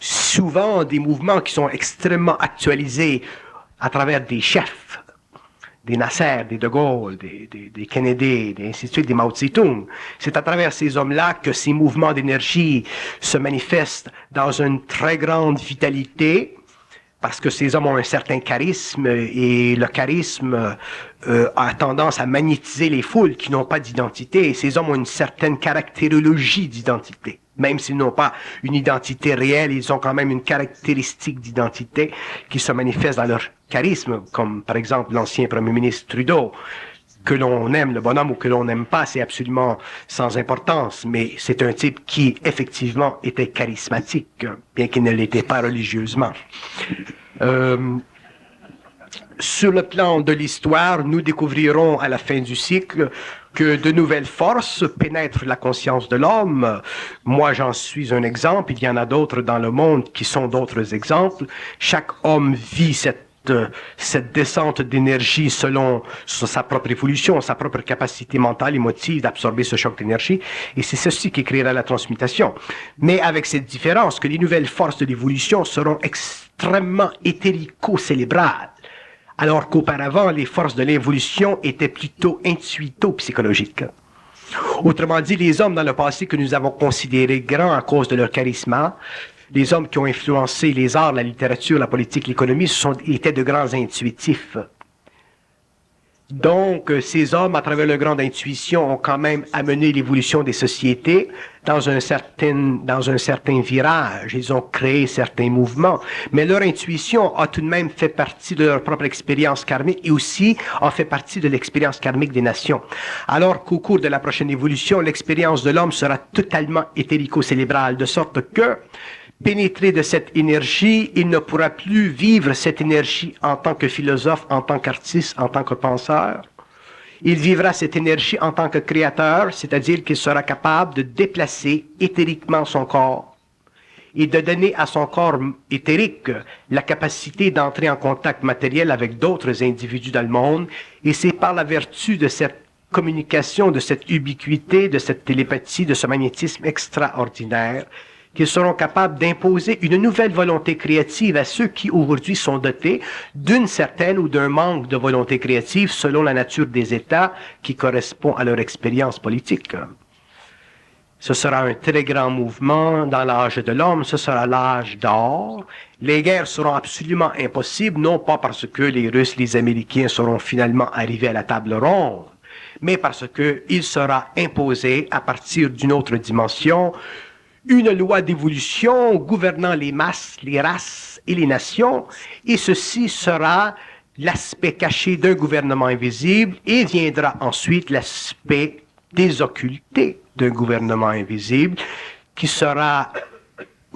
souvent des mouvements qui sont extrêmement actualisés à travers des chefs, des Nasser, des De Gaulle, des Kennedy, des ainsi de suite, des Mao Tse-tung. C'est à travers ces hommes-là que ces mouvements d'énergie se manifestent dans une très grande vitalité, parce que ces hommes ont un certain charisme, et le charisme a tendance à magnétiser les foules qui n'ont pas d'identité, et ces hommes ont une certaine caractérologie d'identité. Même s'ils n'ont pas une identité réelle, ils ont quand même une caractéristique d'identité qui se manifeste dans leur charisme, comme par exemple l'ancien premier ministre Trudeau. Que l'on aime le bonhomme ou que l'on n'aime pas, c'est absolument sans importance, mais c'est un type qui, effectivement, était charismatique, bien qu'il ne l'était pas religieusement. Sur le plan de l'histoire, nous découvrirons à la fin du cycle que de nouvelles forces pénètrent la conscience de l'homme. Moi, j'en suis un exemple. Il y en a d'autres dans le monde qui sont d'autres exemples. Chaque homme vit cette descente d'énergie selon sa propre évolution, sa propre capacité mentale, émotive d'absorber ce choc d'énergie. Et c'est ceci qui créera la transmutation. Mais avec cette différence que les nouvelles forces de l'évolution seront extrêmement éthérico-célébrales, alors qu'auparavant, les forces de l'évolution étaient plutôt intuito-psychologiques. Autrement dit, les hommes dans le passé que nous avons considérés grands à cause de leur charisme, les hommes qui ont influencé les arts, la littérature, la politique, l'économie, étaient de grands intuitifs. Donc, ces hommes, à travers leur grande intuition, ont quand même amené l'évolution des sociétés dans un certain virage. Ils ont créé certains mouvements. Mais leur intuition a tout de même fait partie de leur propre expérience karmique et aussi a fait partie de l'expérience karmique des nations. Alors qu'au cours de la prochaine évolution, l'expérience de l'homme sera totalement éthérico-célébrale, de sorte que, pénétré de cette énergie, il ne pourra plus vivre cette énergie en tant que philosophe, en tant qu'artiste, en tant que penseur. Il vivra cette énergie en tant que créateur, c'est-à-dire qu'il sera capable de déplacer éthériquement son corps et de donner à son corps éthérique la capacité d'entrer en contact matériel avec d'autres individus dans le monde. Et c'est par la vertu de cette communication, de cette ubiquité, de cette télépathie, de ce magnétisme extraordinaire qu'ils seront capables d'imposer une nouvelle volonté créative à ceux qui aujourd'hui sont dotés d'une certaine ou d'un manque de volonté créative selon la nature des États qui correspond à leur expérience politique. Ce sera un très grand mouvement dans l'âge de l'homme, ce sera l'âge d'or. Les guerres seront absolument impossibles, non pas parce que les Russes, les Américains seront finalement arrivés à la table ronde, mais parce qu'il sera imposé à partir d'une autre dimension une loi d'évolution gouvernant les masses, les races et les nations, et ceci sera l'aspect caché d'un gouvernement invisible, et viendra ensuite l'aspect désocculté d'un gouvernement invisible, qui sera,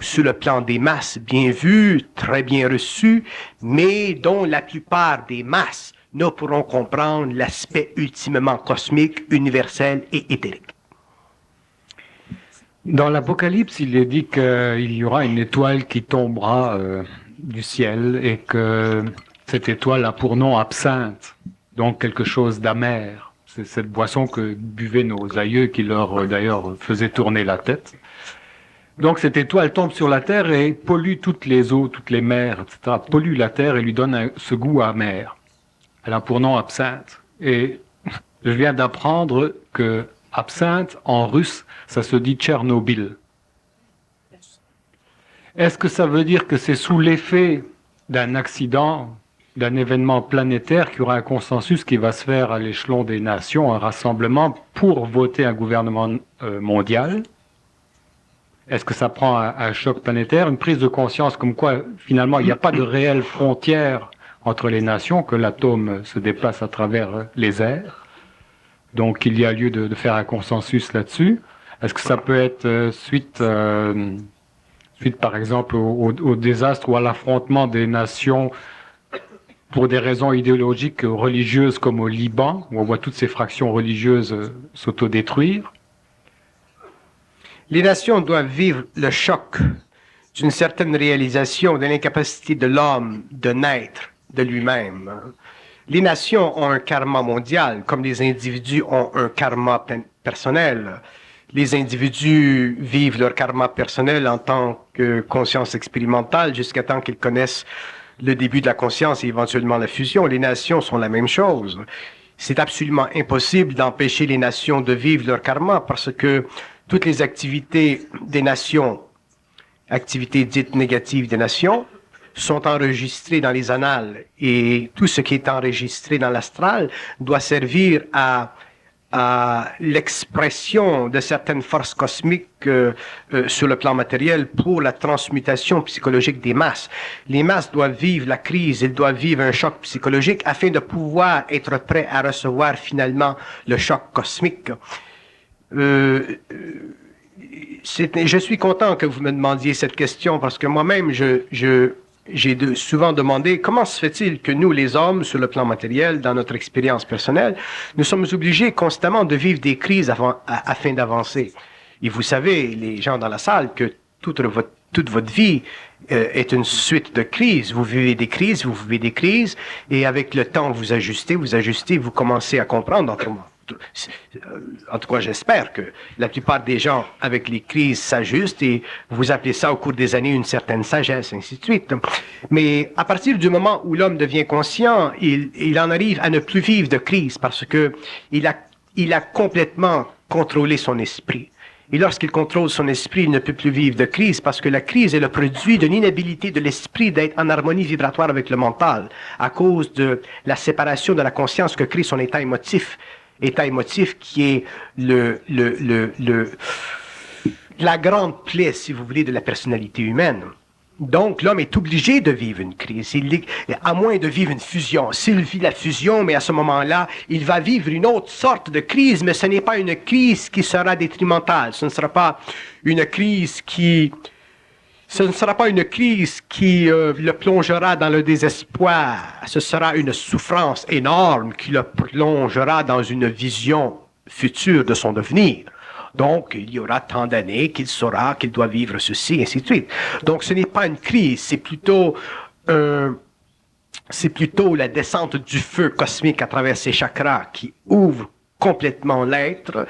sur le plan des masses, bien vu, très bien reçu, mais dont la plupart des masses ne pourront comprendre l'aspect ultimement cosmique, universel et éthérique. Dans l'Apocalypse, il est dit qu'il y aura une étoile qui tombera du ciel et que cette étoile a pour nom absinthe, donc quelque chose d'amer. C'est cette boisson que buvaient nos aïeux qui leur, d'ailleurs, faisait tourner la tête. Donc cette étoile tombe sur la terre et pollue toutes les eaux, toutes les mers, etc. Pollue la terre et lui donne ce goût amer. Elle a pour nom absinthe. Et Je viens d'apprendre que absinthe, en russe, ça se dit Tchernobyl. Est-ce que ça veut dire que c'est sous l'effet d'un accident, d'un événement planétaire, qu'il y aura un consensus qui va se faire à l'échelon des nations, un rassemblement pour voter un gouvernement mondial? Est-ce que ça prend un choc planétaire, une prise de conscience comme quoi, finalement, il n'y a pas de réelle frontière entre les nations, que l'atome se déplace à travers les airs? Donc, il y a lieu de faire un consensus là-dessus. Est-ce que ça peut être suite, par exemple, au désastre ou à l'affrontement des nations pour des raisons idéologiques, religieuses, comme au Liban, où on voit toutes ces fractions religieuses s'autodétruire? Les nations doivent vivre le choc d'une certaine réalisation de l'incapacité de l'homme de naître de lui-même. Les nations ont un karma mondial, comme les individus ont un karma personnel. Les individus vivent leur karma personnel en tant que conscience expérimentale jusqu'à temps qu'ils connaissent le début de la conscience et éventuellement la fusion. Les nations sont la même chose. C'est absolument impossible d'empêcher les nations de vivre leur karma parce que toutes les activités des nations, activités dites négatives des nations, sont enregistrées dans les annales et tout ce qui est enregistré dans l'astral doit servir à l'expression de certaines forces cosmiques sur le plan matériel pour la transmutation psychologique des masses. Les masses doivent vivre la crise, ils doivent vivre un choc psychologique afin de pouvoir être prêts à recevoir finalement le choc cosmique. Je suis content que vous me demandiez cette question parce que moi-même, j'ai souvent demandé comment se fait-il que nous, les hommes, sur le plan matériel, dans notre expérience personnelle, nous sommes obligés constamment de vivre des crises afin d'avancer. Et vous savez, les gens dans la salle, que toute votre vie est une suite de crises. Vous vivez des crises, et avec le temps, vous ajustez, vous commencez à comprendre autrement. En tout cas, j'espère que la plupart des gens avec les crises s'ajustent et vous appelez ça au cours des années une certaine sagesse, ainsi de suite. Mais à partir du moment où l'homme devient conscient, il en arrive à ne plus vivre de crise parce que il a complètement contrôlé son esprit. Et lorsqu'il contrôle son esprit, il ne peut plus vivre de crise parce que la crise est le produit d'une inhabilité de l'esprit d'être en harmonie vibratoire avec le mental à cause de la séparation de la conscience que crée son état émotif qui est la grande plaie, si vous voulez, de la personnalité humaine. Donc, l'homme est obligé de vivre une crise, à moins de vivre une fusion. S'il vit la fusion, mais à ce moment-là, il va vivre une autre sorte de crise, mais ce n'est pas une crise qui sera détrimentale. Ce ne sera pas une crise qui le plongera dans le désespoir. Ce sera une souffrance énorme qui le plongera dans une vision future de son devenir. Donc, il y aura tant d'années qu'il saura qu'il doit vivre ceci, et ainsi de suite. Donc, ce n'est pas une crise, c'est plutôt la descente du feu cosmique à travers ses chakras qui ouvre complètement l'être,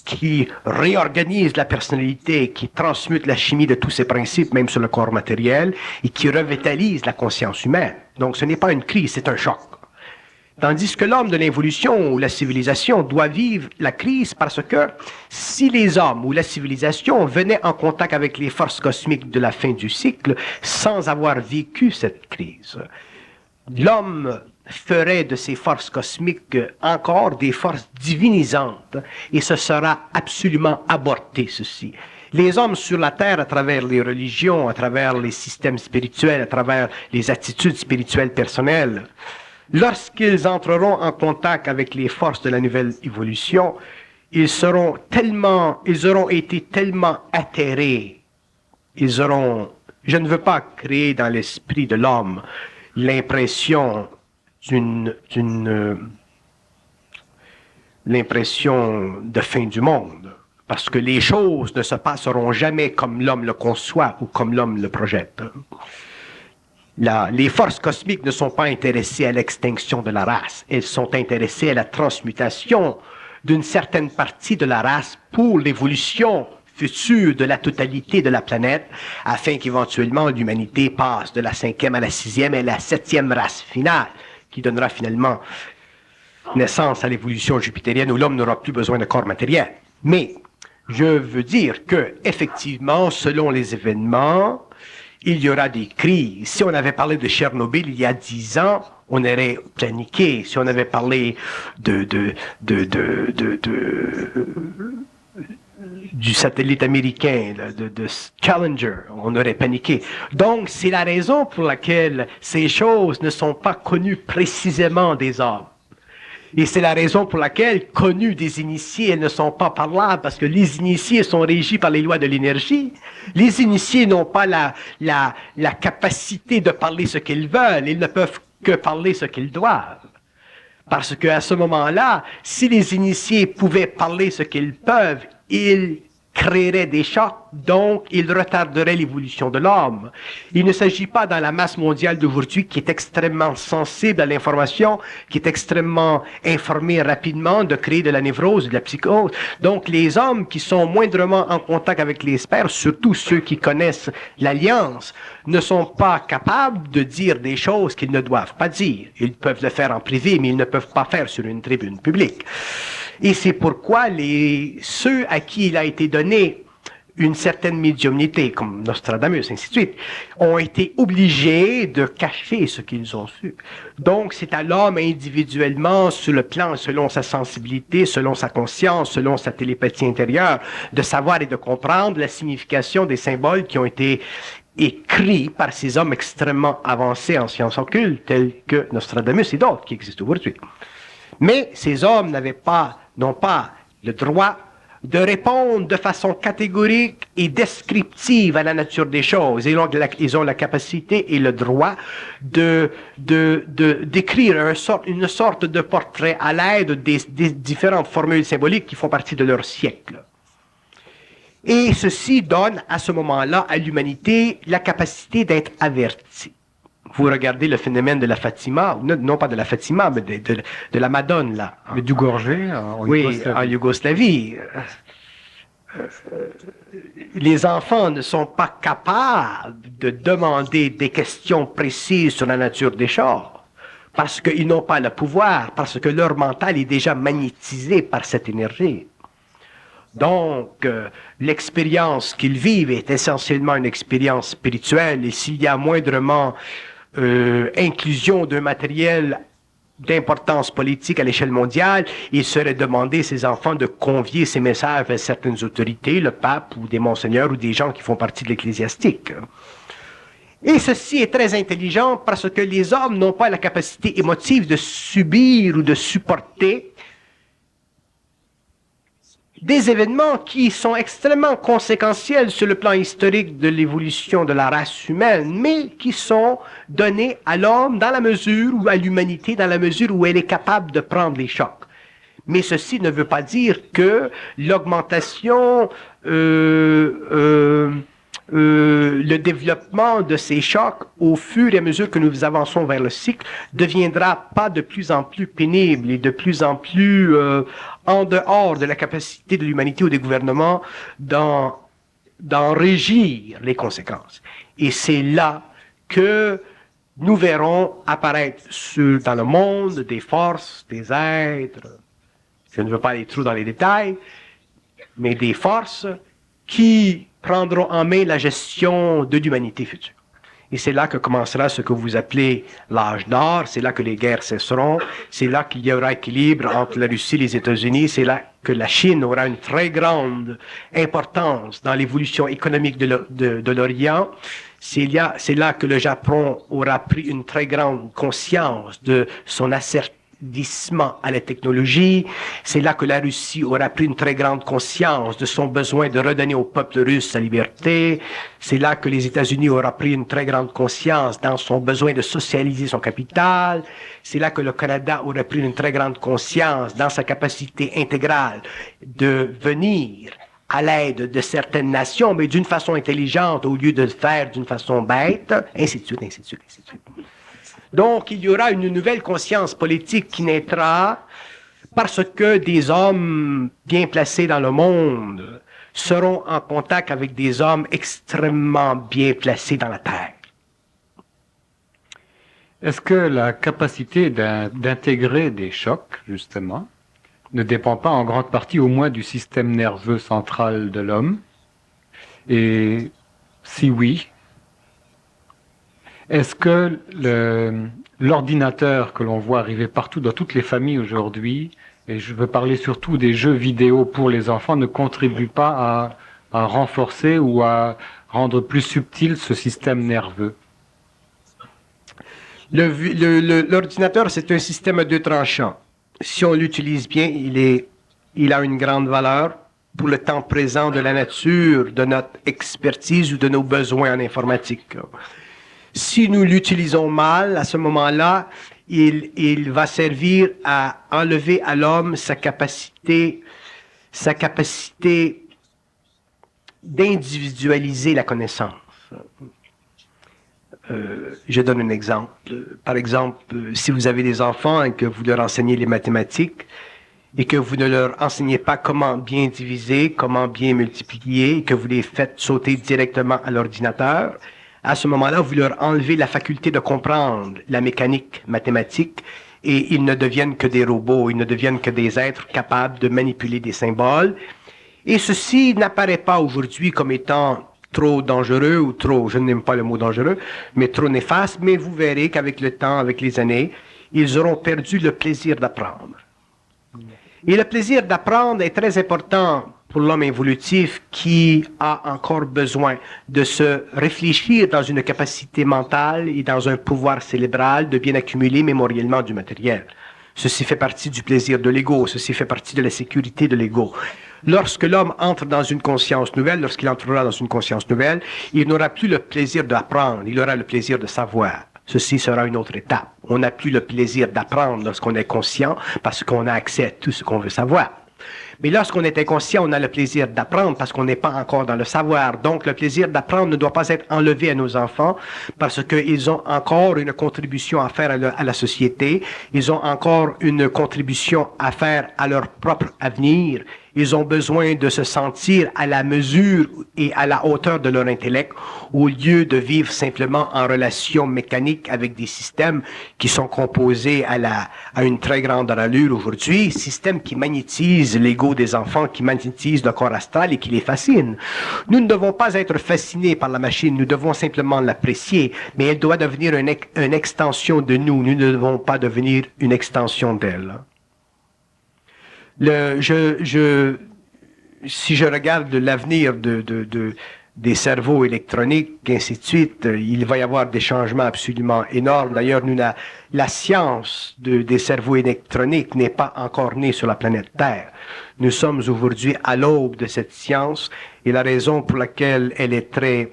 qui réorganise la personnalité, qui transmute la chimie de tous ses principes, même sur le corps matériel, et qui revitalise la conscience humaine. Donc, ce n'est pas une crise, c'est un choc. Tandis que l'homme de l'involution ou la civilisation doit vivre la crise parce que si les hommes ou la civilisation venaient en contact avec les forces cosmiques de la fin du cycle sans avoir vécu cette crise, l'homme ferait de ces forces cosmiques encore des forces divinisantes et ce sera absolument aborté ceci. Les hommes sur la terre, à travers les religions, à travers les systèmes spirituels, à travers les attitudes spirituelles personnelles, lorsqu'ils entreront en contact avec les forces de la nouvelle évolution, ils auront été tellement atterrés, je ne veux pas créer dans l'esprit de l'homme l'impression l'impression de fin du monde, parce que les choses ne se passeront jamais comme l'homme le conçoit ou comme l'homme le projette. Les forces cosmiques ne sont pas intéressées à l'extinction de la race, elles sont intéressées à la transmutation d'une certaine partie de la race pour l'évolution future de la totalité de la planète, afin qu'éventuellement l'humanité passe de la 5e à la 6e et la 7e race finale, qui donnera finalement naissance à l'évolution jupitérienne où l'homme n'aura plus besoin de corps matériel. Mais je veux dire que, effectivement, selon les événements, il y aura des crises. Si on avait parlé de Tchernobyl il y a 10 ans, on aurait paniqué. Si on avait parlé du satellite américain, de Challenger, on aurait paniqué. Donc, c'est la raison pour laquelle ces choses ne sont pas connues précisément des hommes. Et c'est la raison pour laquelle, connues des initiés, elles ne sont pas parlables, parce que les initiés sont régis par les lois de l'énergie. Les initiés n'ont pas la capacité de parler ce qu'ils veulent, ils ne peuvent que parler ce qu'ils doivent. Parce qu'à ce moment-là, si les initiés pouvaient parler ce qu'ils peuvent, ils créeraient des chocs, donc ils retarderaient l'évolution de l'homme. Il ne s'agit pas dans la masse mondiale d'aujourd'hui qui est extrêmement sensible à l'information, qui est extrêmement informée rapidement, de créer de la névrose, de la psychose. Donc les hommes qui sont moindrement en contact avec les sphères, surtout ceux qui connaissent l'Alliance, ne sont pas capables de dire des choses qu'ils ne doivent pas dire. Ils peuvent le faire en privé, mais ils ne peuvent pas faire sur une tribune publique. Et c'est pourquoi ceux à qui il a été donné une certaine médiumnité, comme Nostradamus, ainsi de suite, ont été obligés de cacher ce qu'ils ont su. Donc, c'est à l'homme individuellement, sur le plan, selon sa sensibilité, selon sa conscience, selon sa télépathie intérieure, de savoir et de comprendre la signification des symboles qui ont été écrits par ces hommes extrêmement avancés en sciences occultes, tels que Nostradamus et d'autres qui existent aujourd'hui. Mais ces hommes n'ont pas le droit de répondre de façon catégorique et descriptive à la nature des choses. Ils ont la capacité et le droit d'écrire une sorte de portrait à l'aide des différentes formules symboliques qui font partie de leur siècle. Et ceci donne à ce moment-là à l'humanité la capacité d'être avertie. Vous regardez le phénomène de la Fatima, non pas de la Fatima, mais de la Madone, là. Mais du Gorgé, en oui, en Yougoslavie. Les enfants ne sont pas capables de demander des questions précises sur la nature des choses, parce qu'ils n'ont pas le pouvoir, parce que leur mental est déjà magnétisé par cette énergie. Donc, l'expérience qu'ils vivent est essentiellement une expérience spirituelle, et s'il y a moindrement inclusion d'un matériel d'importance politique à l'échelle mondiale, il serait demandé à ces enfants de convier ces messages à certaines autorités, le pape ou des monseigneurs ou des gens qui font partie de l'ecclésiastique. Et ceci est très intelligent parce que les hommes n'ont pas la capacité émotive de subir ou de supporter des événements qui sont extrêmement conséquentiels sur le plan historique de l'évolution de la race humaine, mais qui sont donnés à l'homme dans la mesure, ou à l'humanité dans la mesure où elle est capable de prendre les chocs. Mais ceci ne veut pas dire que l'augmentation, le développement de ces chocs au fur et à mesure que nous avançons vers le cycle deviendra pas de plus en plus pénible et de plus en plus en dehors de la capacité de l'humanité ou des gouvernements d'en régir les conséquences. Et c'est là que nous verrons apparaître dans le monde des forces, des êtres, je ne veux pas aller trop dans les détails, mais des forces qui prendront en main la gestion de l'humanité future. Et c'est là que commencera ce que vous appelez l'âge d'or, c'est là que les guerres cesseront, c'est là qu'il y aura équilibre entre la Russie et les États-Unis, c'est là que la Chine aura une très grande importance dans l'évolution économique de l'Orient, c'est là que le Japon aura pris une très grande conscience de son assertion à la technologie, c'est là que la Russie aura pris une très grande conscience de son besoin de redonner au peuple russe sa liberté, c'est là que les États-Unis aura pris une très grande conscience dans son besoin de socialiser son capital, c'est là que le Canada aura pris une très grande conscience dans sa capacité intégrale de venir à l'aide de certaines nations, mais d'une façon intelligente au lieu de le faire d'une façon bête, ainsi de suite, ainsi de suite, ainsi de suite. Donc, il y aura une nouvelle conscience politique qui naîtra parce que des hommes bien placés dans le monde seront en contact avec des hommes extrêmement bien placés dans la Terre. Est-ce que la capacité d'intégrer des chocs, justement, ne dépend pas en grande partie au moins du système nerveux central de l'homme? Et si oui, est-ce que l'ordinateur que l'on voit arriver partout dans toutes les familles aujourd'hui, et je veux parler surtout des jeux vidéo pour les enfants, ne contribue pas à renforcer ou à rendre plus subtil ce système nerveux? L'ordinateur, c'est un système à deux tranchants. Si on l'utilise bien, il a une grande valeur pour le temps présent de la nature, de notre expertise ou de nos besoins en informatique. Si nous l'utilisons mal, à ce moment-là, il va servir à enlever à l'homme sa capacité d'individualiser la connaissance. Je donne un exemple. Par exemple, si vous avez des enfants et que vous leur enseignez les mathématiques et que vous ne leur enseignez pas comment bien diviser, comment bien multiplier, et que vous les faites sauter directement à l'ordinateur, à ce moment-là, vous leur enlevez la faculté de comprendre la mécanique mathématique et ils ne deviennent que des robots, ils ne deviennent que des êtres capables de manipuler des symboles. Et ceci n'apparaît pas aujourd'hui comme étant trop dangereux ou trop, je n'aime pas le mot dangereux, mais trop néfaste, mais vous verrez qu'avec le temps, avec les années, ils auront perdu le plaisir d'apprendre. Et le plaisir d'apprendre est très important pour l'homme évolutif qui a encore besoin de se réfléchir dans une capacité mentale et dans un pouvoir cérébral de bien accumuler mémoriellement du matériel. Ceci fait partie du plaisir de l'ego, ceci fait partie de la sécurité de l'ego. Lorsque l'homme entre dans une conscience nouvelle, lorsqu'il entrera dans une conscience nouvelle, il n'aura plus le plaisir d'apprendre, il aura le plaisir de savoir. Ceci sera une autre étape. On n'a plus le plaisir d'apprendre lorsqu'on est conscient parce qu'on a accès à tout ce qu'on veut savoir. Mais lorsqu'on est inconscient, on a le plaisir d'apprendre parce qu'on n'est pas encore dans le savoir. Donc, le plaisir d'apprendre ne doit pas être enlevé à nos enfants parce qu'ils ont encore une contribution à faire à la société. Ils ont encore une contribution à faire à leur propre avenir. Ils ont besoin de se sentir à la mesure et à la hauteur de leur intellect au lieu de vivre simplement en relation mécanique avec des systèmes qui sont composés à une très grande allure aujourd'hui, systèmes qui magnétisent l'ego des enfants, qui magnétisent le corps astral et qui les fascinent. Nous ne devons pas être fascinés par la machine, nous devons simplement l'apprécier, mais elle doit devenir une extension de nous, nous ne devons pas devenir une extension d'elle. Si je regarde l'avenir des cerveaux électroniques, et ainsi de suite, il va y avoir des changements absolument énormes. D'ailleurs, la science des cerveaux électroniques n'est pas encore née sur la planète Terre. Nous sommes aujourd'hui à l'aube de cette science et la raison pour laquelle elle est très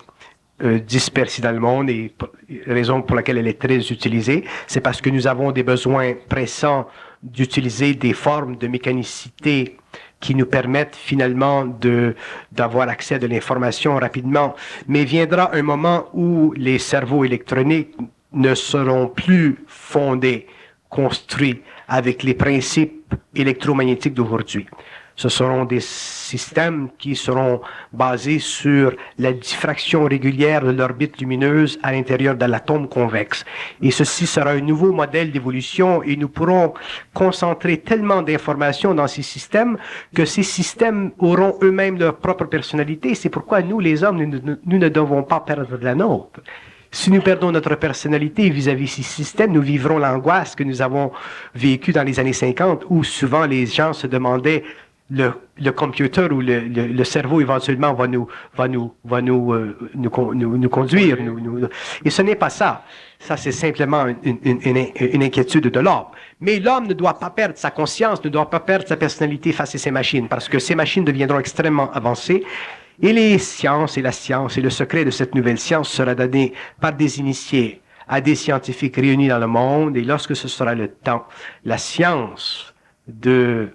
dispersée dans le monde et la raison pour laquelle elle est très utilisée, c'est parce que nous avons des besoins pressants d'utiliser des formes de mécanicité qui nous permettent finalement d'avoir accès à de l'information rapidement. Mais viendra un moment où les cerveaux électroniques ne seront plus fondés, construits avec les principes électromagnétiques d'aujourd'hui. Ce seront des systèmes qui seront basés sur la diffraction régulière de l'orbite lumineuse à l'intérieur de l'atome convexe. Et ceci sera un nouveau modèle d'évolution et nous pourrons concentrer tellement d'informations dans ces systèmes que ces systèmes auront eux-mêmes leur propre personnalité. C'est pourquoi nous, les hommes, nous ne devons pas perdre la nôtre. Si nous perdons notre personnalité vis-à-vis ces systèmes, nous vivrons l'angoisse que nous avons vécue dans les années 50 où souvent les gens se demandaient le computer ou le cerveau éventuellement va nous conduire. Et ce n'est pas ça. Ça, c'est simplement une inquiétude de l'homme. Mais l'homme ne doit pas perdre sa conscience, ne doit pas perdre sa personnalité face à ces machines, parce que ces machines deviendront extrêmement avancées. Et les sciences et la science et le secret de cette nouvelle science sera donné par des initiés à des scientifiques réunis dans le monde. Et lorsque ce sera le temps, la science de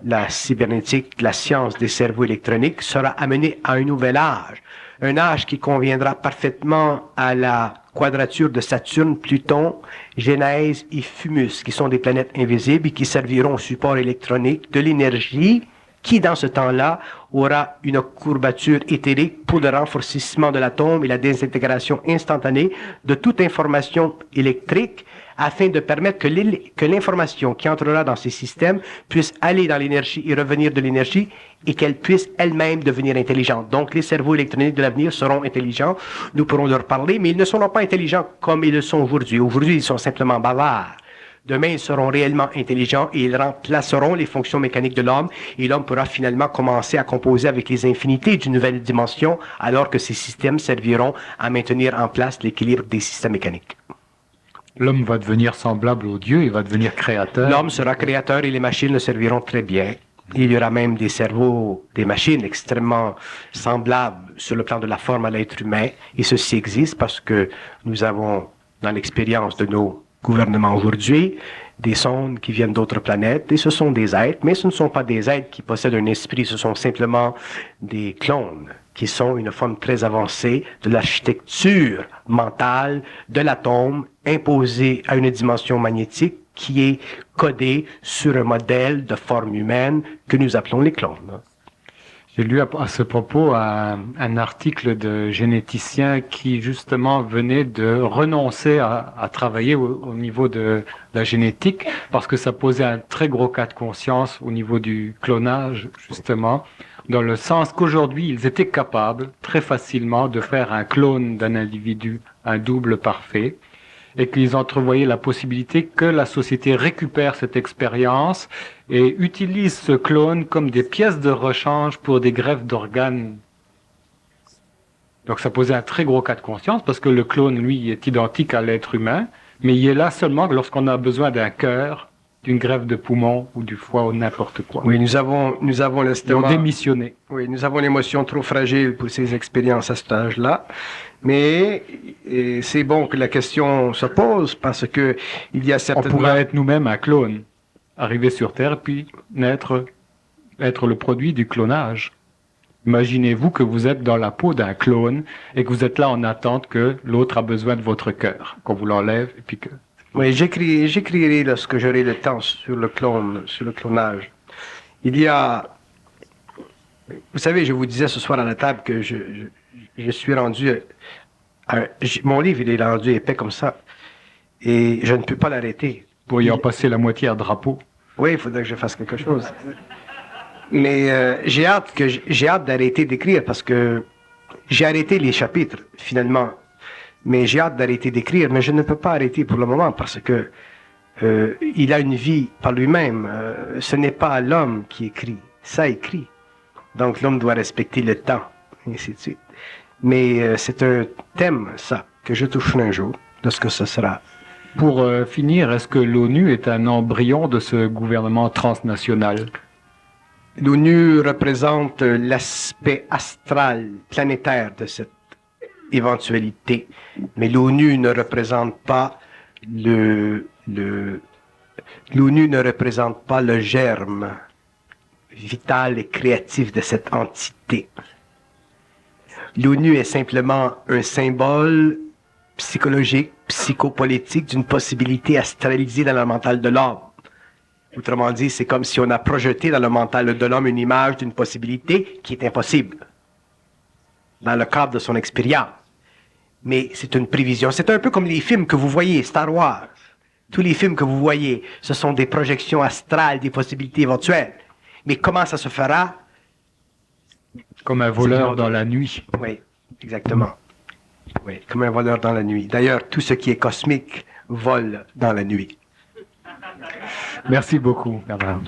la cybernétique, la science des cerveaux électroniques sera amenée à un nouvel âge. Un âge qui conviendra parfaitement à la quadrature de Saturne, Pluton, Genèse et Fumus, qui sont des planètes invisibles et qui serviront au support électronique de l'énergie qui dans ce temps-là aura une courbature éthérique pour le renforcement de l'atome et la désintégration instantanée de toute information électrique afin de permettre que l'information qui entrera dans ces systèmes puisse aller dans l'énergie et revenir de l'énergie et qu'elle puisse elle-même devenir intelligente. Donc, les cerveaux électroniques de l'avenir seront intelligents. Nous pourrons leur parler, mais ils ne seront pas intelligents comme ils le sont aujourd'hui. Aujourd'hui, ils sont simplement bavards. Demain, ils seront réellement intelligents et ils remplaceront les fonctions mécaniques de l'homme et l'homme pourra finalement commencer à composer avec les infinités d'une nouvelle dimension alors que ces systèmes serviront à maintenir en place l'équilibre des systèmes mécaniques. L'homme va devenir semblable au Dieu, il va devenir créateur. L'homme sera créateur et les machines le serviront très bien. Il y aura même des cerveaux, des machines extrêmement semblables sur le plan de la forme à l'être humain. Et ceci existe parce que nous avons, dans l'expérience de nos gouvernements aujourd'hui, des sondes qui viennent d'autres planètes, et ce sont des êtres, mais ce ne sont pas des êtres qui possèdent un esprit, ce sont simplement des clones qui sont une forme très avancée de l'architecture mentale de l'atome imposée à une dimension magnétique qui est codée sur un modèle de forme humaine que nous appelons les clones. J'ai lu à ce propos un article de généticien qui justement venait de renoncer à travailler au niveau de la génétique parce que ça posait un très gros cas de conscience au niveau du clonage, justement, dans le sens qu'aujourd'hui, ils étaient capables très facilement de faire un clone d'un individu, un double parfait, et qu'ils entrevoyaient la possibilité que la société récupère cette expérience et utilise ce clone comme des pièces de rechange pour des greffes d'organes. Donc ça posait un très gros cas de conscience parce que le clone, lui, est identique à l'être humain, mais il est là seulement lorsqu'on a besoin d'un cœur, d'une greffe de poumon ou du foie ou n'importe quoi. Oui, nous avons l'estomac. Ils ont démissionné. Oui, nous avons l'émotion trop fragile pour ces expériences à cet âge-là. Mais c'est bon que la question se pose parce que il y a certainement... On pourrait être nous-mêmes un clone, arriver sur Terre puis être le produit du clonage. Imaginez-vous que vous êtes dans la peau d'un clone et que vous êtes là en attente que l'autre a besoin de votre cœur, qu'on vous l'enlève et puis que... Oui, j'écrirai lorsque j'aurai le temps sur le clonage. Il y a... Vous savez, je vous disais ce soir à la table que je suis rendu... mon livre, il est rendu épais comme ça. Et je ne peux pas l'arrêter. Pour y en passer la moitié à drapeau. Oui, il faudrait que je fasse quelque chose. Mais j'ai hâte d'arrêter d'écrire parce que j'ai arrêté les chapitres, finalement. Mais j'ai hâte d'arrêter d'écrire, mais je ne peux pas arrêter pour le moment parce que il a une vie par lui-même. Ce n'est pas l'homme qui écrit, ça écrit. Donc l'homme doit respecter le temps, et ainsi de suite. Mais c'est un thème, ça, que je toucherai un jour, de ce que ce sera. Pour finir, est-ce que l'ONU est un embryon de ce gouvernement transnational? L'ONU représente l'aspect astral, planétaire de cette éventualité. Mais l'ONU ne représente pas l'ONU ne représente pas le germe vital et créatif de cette entité. L'ONU est simplement un symbole psychologique, psychopolitique d'une possibilité astralisée dans le mental de l'homme. Autrement dit, c'est comme si on a projeté dans le mental de l'homme une image d'une possibilité qui est impossible dans le cadre de son expérience. Mais c'est une prévision. C'est un peu comme les films que vous voyez, Star Wars. Tous les films que vous voyez, ce sont des projections astrales, des possibilités éventuelles. Mais comment ça se fera? Comme un voleur dans la nuit. Oui, exactement. Oui, comme un voleur dans la nuit. D'ailleurs, tout ce qui est cosmique vole dans la nuit. Merci beaucoup, Bernard.